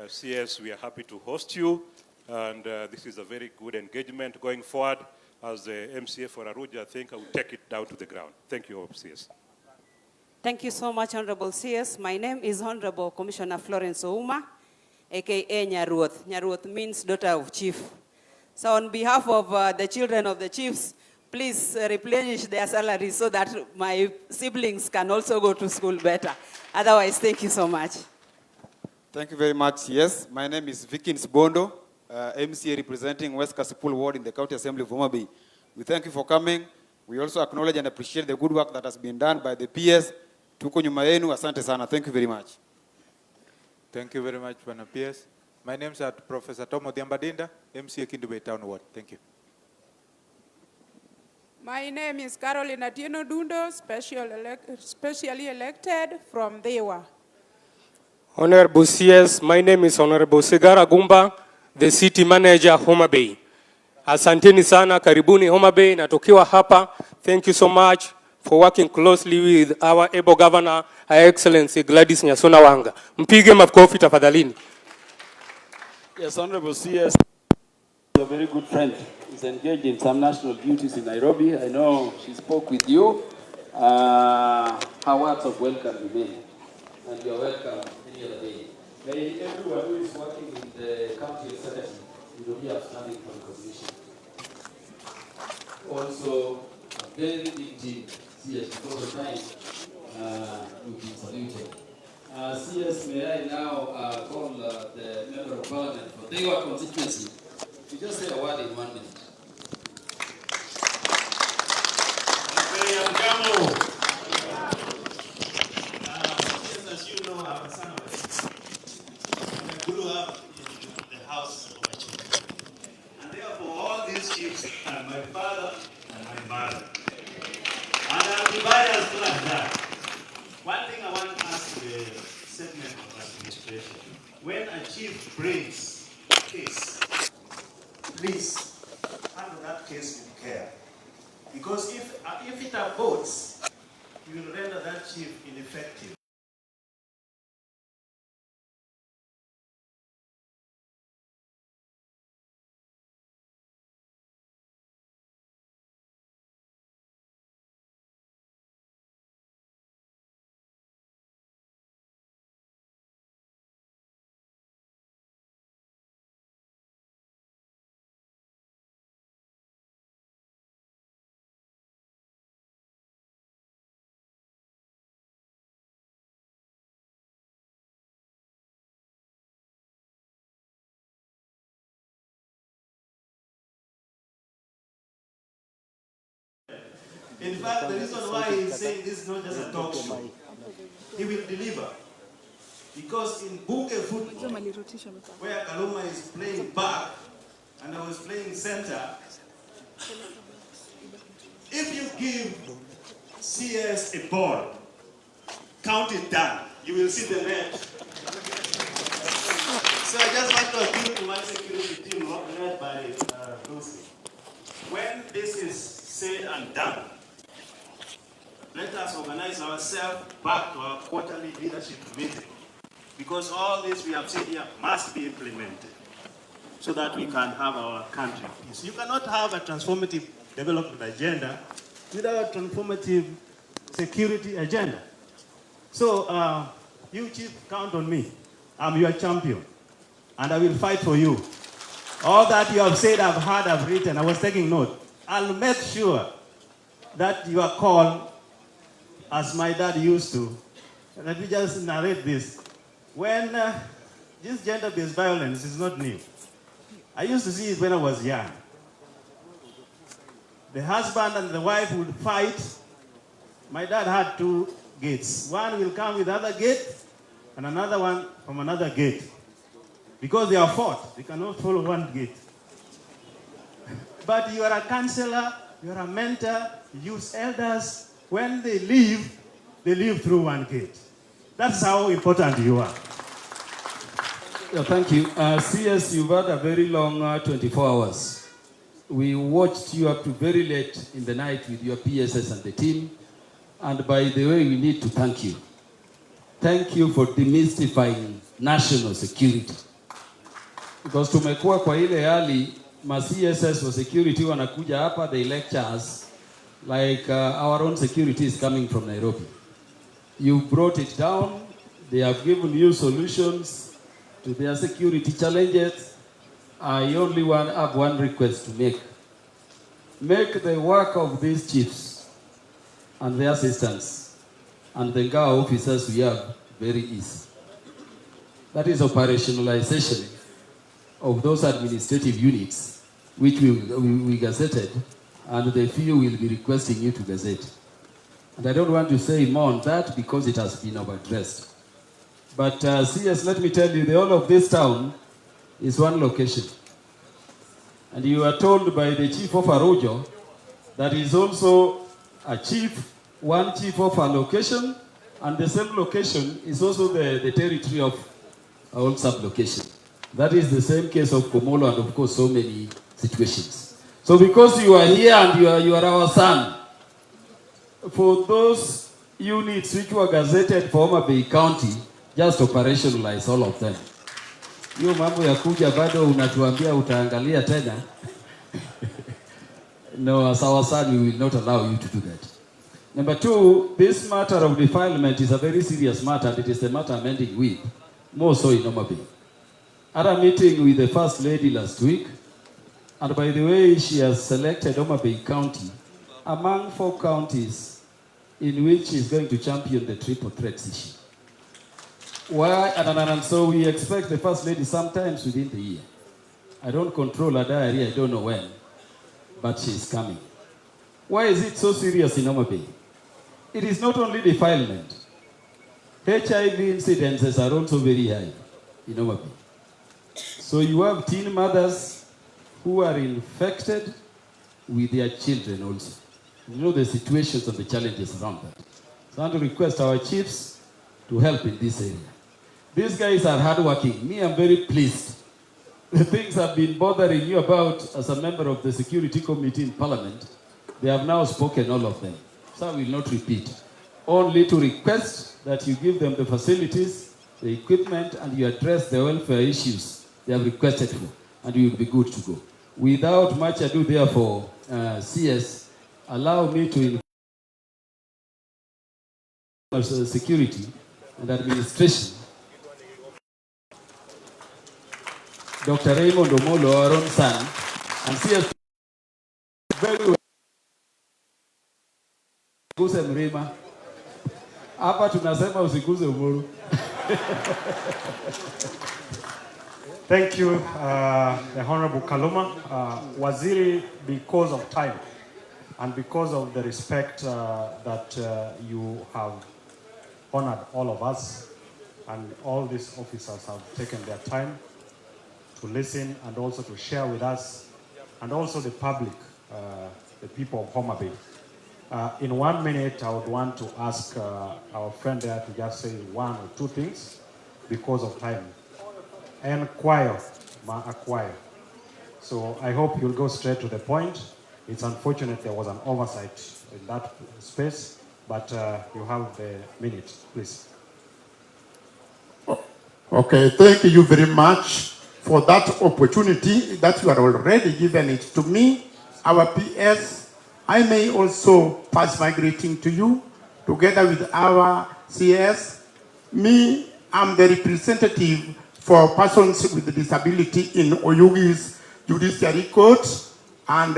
CS, we are happy to host you. And this is a very good engagement going forward. As the MCA for Arujo, I think I will take it down to the ground. Thank you, CS. Thank you so much, Honorable CS. My name is Honorable Commissioner Florence Ouma, a.k.a. Nyaruoth. Nyaruoth means daughter of chief. So on behalf of the children of the chiefs, please replenish their salaries so that my siblings can also go to school better. Otherwise, thank you so much. Thank you very much. Yes, my name is Vikins Bondo, MCA representing West Kasipul Ward in the County Assembly of Homabay. We thank you for coming. We also acknowledge and appreciate the good work that has been done by the PS. Tuko nyuma yenu, asante sana. Thank you very much. Thank you very much, Bwana PS. My name is Professor Tomo Diambadinda, MCA Kindubay Town Ward. Thank you. My name is Caroline Atieno Dundo, specially elected from Dewa. Honorable CS, my name is Honorable Sigara Gumba, the city manager Homabay. Asanteni sana, karibuni Homabay, natokiwa hapa. Thank you so much for working closely with our able governor, Her Excellency Gladys Nyasona Wanga. Mpige makofi tafadhalini. Yes, Honorable CS, a very good friend. He's engaged in some national duties in Nairobi. I know she spoke with you. Her words of welcome remain. And you're welcome any other day. May everyone who is working in the county assembly be outstanding for recognition. Also, a very big team, CS, because of time, you've been saluted. CS, may I now call the Member of Parliament for their constituency to just say a word in 1 minute. As you know, I'm a son of a chief. I grew up in the house of a chief. And therefore, all these chiefs are my father and my mother. And I'll divide us like that. One thing I want to ask the segment of administration. When a chief brings a case, please handle that case with care. Because if it aborts, you will render that chief ineffective. In fact, the reason why he's saying this is not just a talk show, he will deliver. Because in Bunge football, where Kaluma is playing back and I was playing center, if you give CS a ball, count it down, you will see the net. So I just want to appeal to my security team, led by Lucy. When this is said and done, let us organize ourselves back to our quarterly leadership meeting. Because all this we have seen here must be implemented so that we can have our country peace. You cannot have a transformative development agenda without a transformative security agenda. So you chief, count on me. I'm your champion and I will fight for you. All that you have said, I've heard, I've written, I was taking note. I'll make sure that you are called, as my dad used to. Let me just narrate this. When this gender-based violence is not new. I used to see it when I was young. The husband and the wife would fight. My dad had 2 gates. One will come with the other gate, and another one from another gate. Because they are fought, they cannot follow one gate. But you are a counselor, you are a mentor, you use elders. When they leave through one gate. That's how important you are. Yeah, thank you. CS, you've had a very long 24 hours. We watched you up to very late in the night with your PSS and the team. And by the way, we need to thank you. Thank you for demystifying national security. Because tumekuwa kwa ile hali, ma CSS for security wanakuja hapa, they lecture us like our own security is coming from Nairobi. You brought it down. They have given you solutions to their security challenges. I only have one request to make. Make the work of these chiefs and their assistants and the GAO officers we have very easy. That is operationalization of those administrative units which we gazetted, and the few will be requesting you to gazette. And I don't want to say more on that because it has been overaddressed. But CS, let me tell you, the whole of this town is one location. And you are told by the chief of Arojo that is also a chief, one chief of a location, and the same location is also the territory of our own sub-location. That is the same case of Komolo and of course so many situations. So because you are here and you are our son, for those units which were gazetted for Homabay County, just operationalize all of them. Hiyo mambo ya kuja bado unatuambia utaangalia tena. No, as our son, we will not allow you to do that. Number 2, this matter of defilement is a very serious matter, and it is the matter I'm ending with, more so in Homabay. At a meeting with the First Lady last week, and by the way, she has selected Homabay County among 4 counties in which she's going to champion the triple threats issue. Why? And so we expect the First Lady sometimes within the year. I don't control her diary, I don't know when, but she's coming. Why is it so serious in Homabay? It is not only defilement. HIV incidences are also very high in Homabay. So you have teen mothers who are infected with their children also. You know the situations and the challenges around that. So I want to request our chiefs to help in this area. These guys are hardworking. Me, I'm very pleased. The things I've been bothering you about as a member of the Security Committee in Parliament, they have now spoken, all of them. So I will not repeat. Only to request that you give them the facilities, the equipment, and you address the welfare issues they have requested for, and you will be good to go. Without much ado, therefore, CS, allow me to invite security and administration. Dr. Raymond Omolo, our own son, and CS very well. Usiguze mlima. Hapa tunasema usiguze Omolo. Thank you, the Honorable Kaluma. Waziri, because of time and because of the respect that you have honored all of us, and all these officers have taken their time to listen and also to share with us, and also the public, the people of Homabay. In 1 minute, I would want to ask our friend there to just say one or two things because of time. Enquire, acquire. So I hope you'll go straight to the point. It's unfortunate there was an oversight in that space, but you have the minute, please. Okay, thank you very much for that opportunity that you are already given it to me. Our PS, I may also pass my greeting to you, together with our CS. Me, I'm the representative for persons with disability in Oyugi's Judiciary Court, and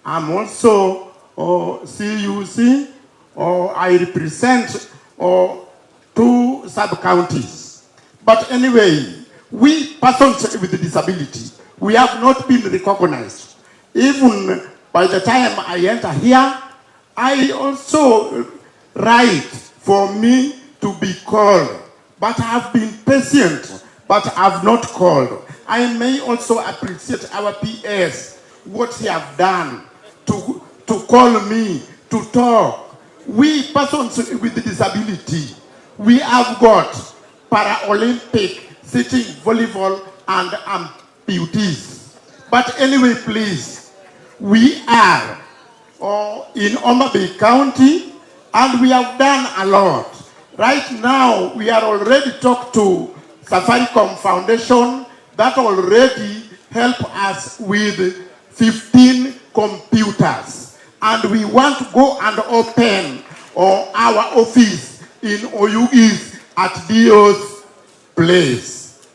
I'm also CUC, I represent 2 sub-counties. But anyway, we persons with disability, we have not been recognized. Even by the time I enter here, I also write for me to be called, but I have been patient, but I have not called. I may also appreciate our PS, what he have done to call me, to talk. We persons with disability, we have got Paralympic, sitting volleyball, and amputees. But anyway, please, we are in Homabay County, and we have done a lot. Right now, we are already talked to Safaricom Foundation that already help us with 15 computers. And we want to go and open our office in Oyugis at Dio's place.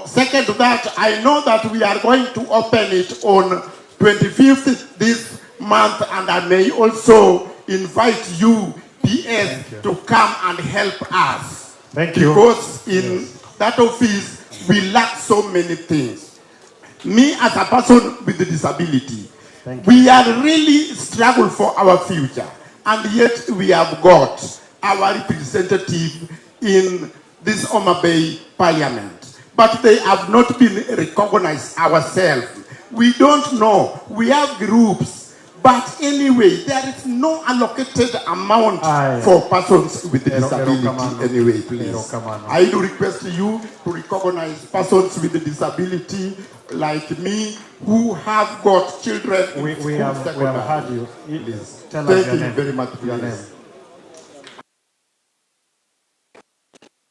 Second to that, I know that we are going to open it on 25th this month, and I may also invite you, PS, to come and help us. Thank you. Because in that office, we lack so many things. Me as a person with a disability, we are really struggle for our future, and yet we have got our representative in this Homabay Parliament. But they have not been recognized ourselves. We don't know. We have groups. But anyway, there is no allocated amount for persons with disability anyway, please. I do request you to recognize persons with disability like me who have got children. We have heard you. Please. Tell us Thank your you name. very much, please. Your name.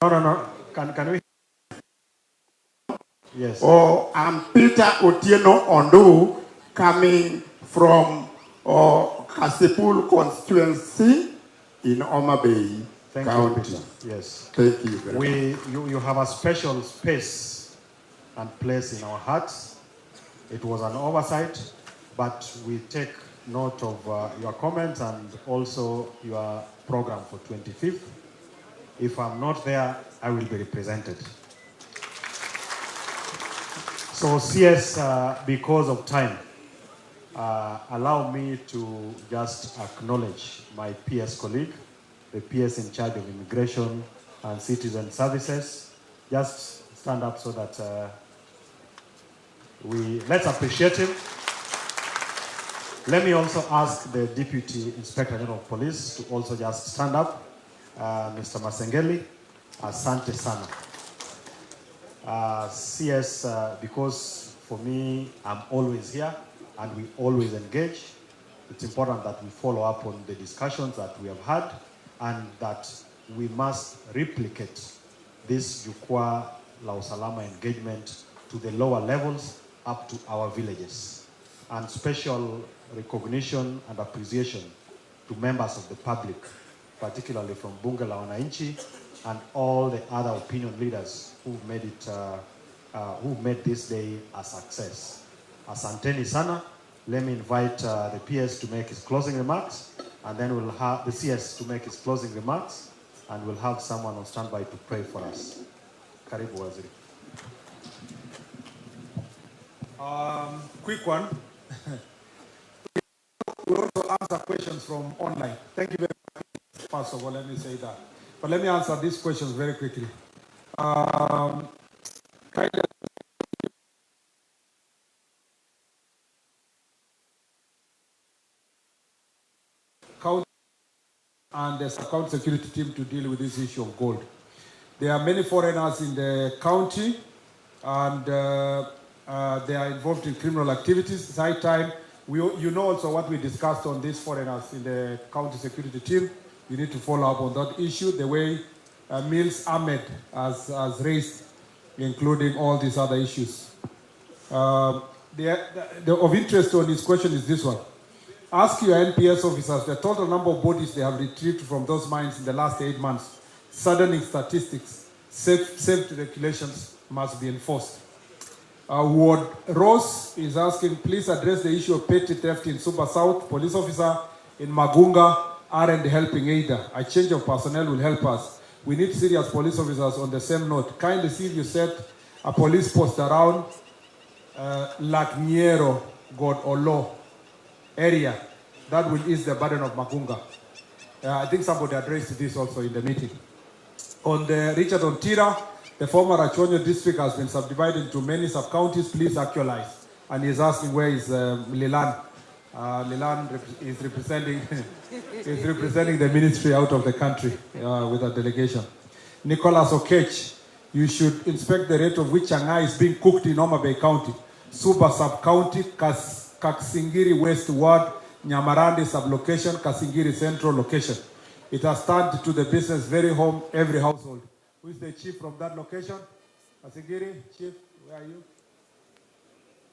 No. Can we? Yes. I'm Peter Otieno Ondo, coming from Kasipul constituency in Homabay County. You, yes. Thank you very much. You have a special space and place in our hearts. It was an oversight, but we take note of your comments and also your program for 25th. If I'm not there, I will be represented. So CS, because of time, allow me to just acknowledge my PS colleague, the PS in charge of Immigration and Citizen Services. Just stand up so that let's appreciate him. Let me also ask the Deputy Inspector General of Police to also just stand up. Mr. Masengeli, asante sana. CS, because for me, I'm always here and we always engage. It's important that we follow up on the discussions that we have had and that we must replicate this Jukwaa la Usalama engagement to the lower levels up to our villages. And special recognition and appreciation to members of the public, particularly from Bunge la Wananchi and all the other opinion leaders who've made it, who made this day a success. Asanteni sana. Let me invite the PS to make his closing remarks, and then we'll have the CS to make his closing remarks, and we'll have someone on standby to pray for us. Karibu Waziri. Quick one. We also answer questions from online. Thank you very much. First of all, let me say that. But let me answer these questions very quickly. County and the county security team to deal with this issue of gold. There are many foreigners in the county, and they are involved in criminal activities. It's high time. You know also what we discussed on these foreigners in the county security team. You need to follow up on that issue, the way Mills Ahmed has raised, including all these other issues. Of interest on this question is this one. Ask your NPS officers the total number of bodies they have retrieved from those mines in the last 8 months. Saddening statistics. Safety regulations must be enforced. Ward Ross is asking, please address the issue of petty theft in Super South. Police officer in Magunga aren't helping either. A change of personnel will help us. We need serious police officers on the same note. Kindly see if you set a police post around Lakniero, God Olo area. That will ease the burden of Magunga. I think somebody addressed this also in the meeting. On the Richard Ontira, the former Achonyo district has been subdivided into many sub-counties. Please actualize. And he's asking where is Lilan. Lilan is representing is representing the ministry out of the country with a delegation. Nicholas Okech, you should inspect the rate of which Changai is being cooked in Homabay County. Suba sub-county, Kasingiri West Ward, Nyamarandi sub-location, Kasingiri Central location. It has turned to the business very home, every household. Who is the chief from that location? Kasingiri, chief, where are you?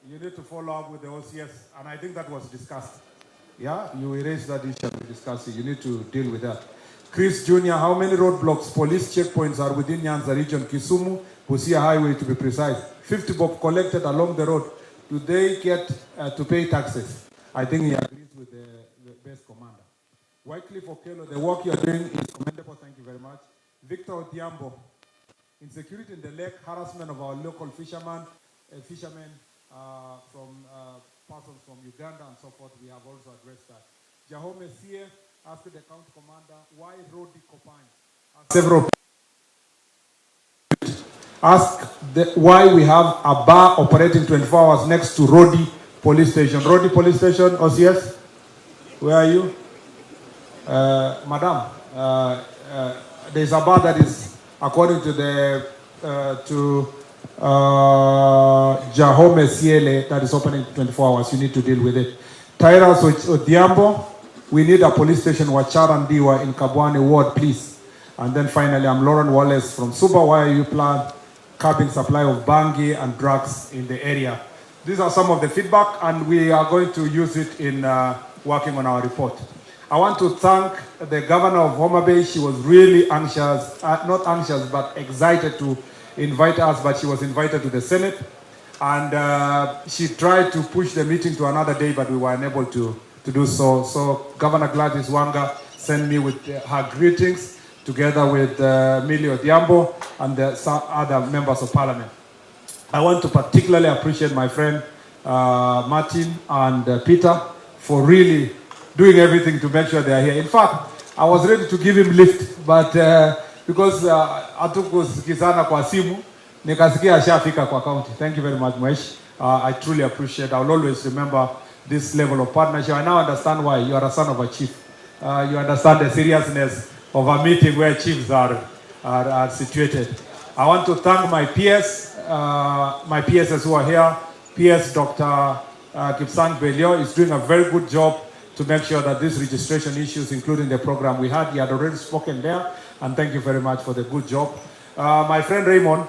You need to follow up with the OCS, and I think that was discussed. Yeah, you erased that issue we discussed it. You need to deal with that. Chris Jr., how many roadblocks, police checkpoints are within Nyanza region, Kisumu, Busia Highway to be precise? 50 bob collected along the road. Do they get to pay taxes? I think he agrees with the base commander. Wycliffe Okelo, the work you are doing is commendable. Thank you very much. Victor Odhiambo, insecurity in the lake, harassment of our local fishermen from persons from Uganda and so forth. We have also addressed that. Jahome Sie asked the county commander why Rodi Kopany. Several ask why we have a bar operating 24 hours next to Rodi police station. Rodi police station, OCS, where are you? Madam, there's a bar that is, according to the Jahome Siele, that is opening 24 hours. You need to deal with it. Tyrus Odhiambo, we need a police station, Wacharan Diwa in Kabwane Ward, please. And then finally, I'm Lauren Wallace from Suba. Why are you plan curbing supply of bangi and drugs in the area? These are some of the feedback, and we are going to use it in working on our report. I want to thank the governor of Homabay. She was really anxious, not anxious, but excited to invite us, but she was invited to the Senate. And she tried to push the meeting to another day, but we were unable to do so. So Governor Gladys Wanga sent me with her greetings. together with Millie Odhiambo and the other members of parliament. I want to particularly appreciate my friend Martin and Peter for really doing everything to make sure they are here. In fact, I was ready to give him lift, but because hatukusikizana kwa simu, nikasikia ashafika kwa county. Thank you very much, Mwesh. I truly appreciate. I will always remember this level of partnership. I now understand why you are a son of a chief. You understand the seriousness of a meeting where chiefs are situated. I want to thank my peers, my PSs who are here. PS Dr. Kipsang Belio is doing a very good job to make sure that these registration issues, including the program we had, he had already spoken there, and thank you very much for the good job. My friend Raymond,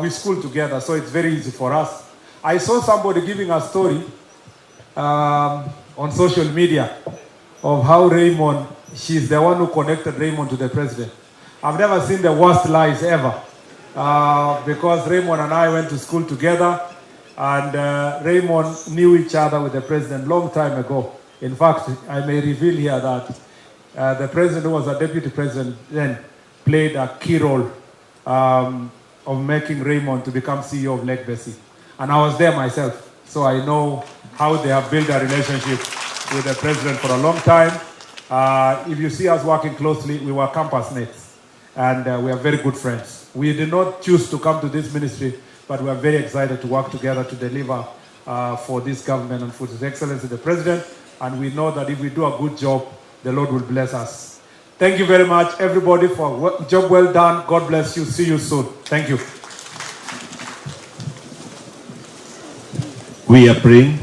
we school together, so it's very easy for us. I saw somebody giving a story on social media of how Raymond, she's the one who connected Raymond to the president. I've never seen the worst lies ever, because Raymond and I went to school together, and Raymond knew each other with the president long time ago. In fact, I may reveal here that the president, who was a deputy president then, played a key role of making Raymond to become CEO of Lake Bessie. And I was there myself, so I know how they have built a relationship with the president for a long time. If you see us working closely, we were campus mates, and we are very good friends. We did not choose to come to this ministry, but we are very excited to work together to deliver for this government and for His Excellency the President. And we know that if we do a good job, the Lord will bless us. Thank you very much, everybody, for a job well done. God bless you. See you soon. Thank you. We are praying.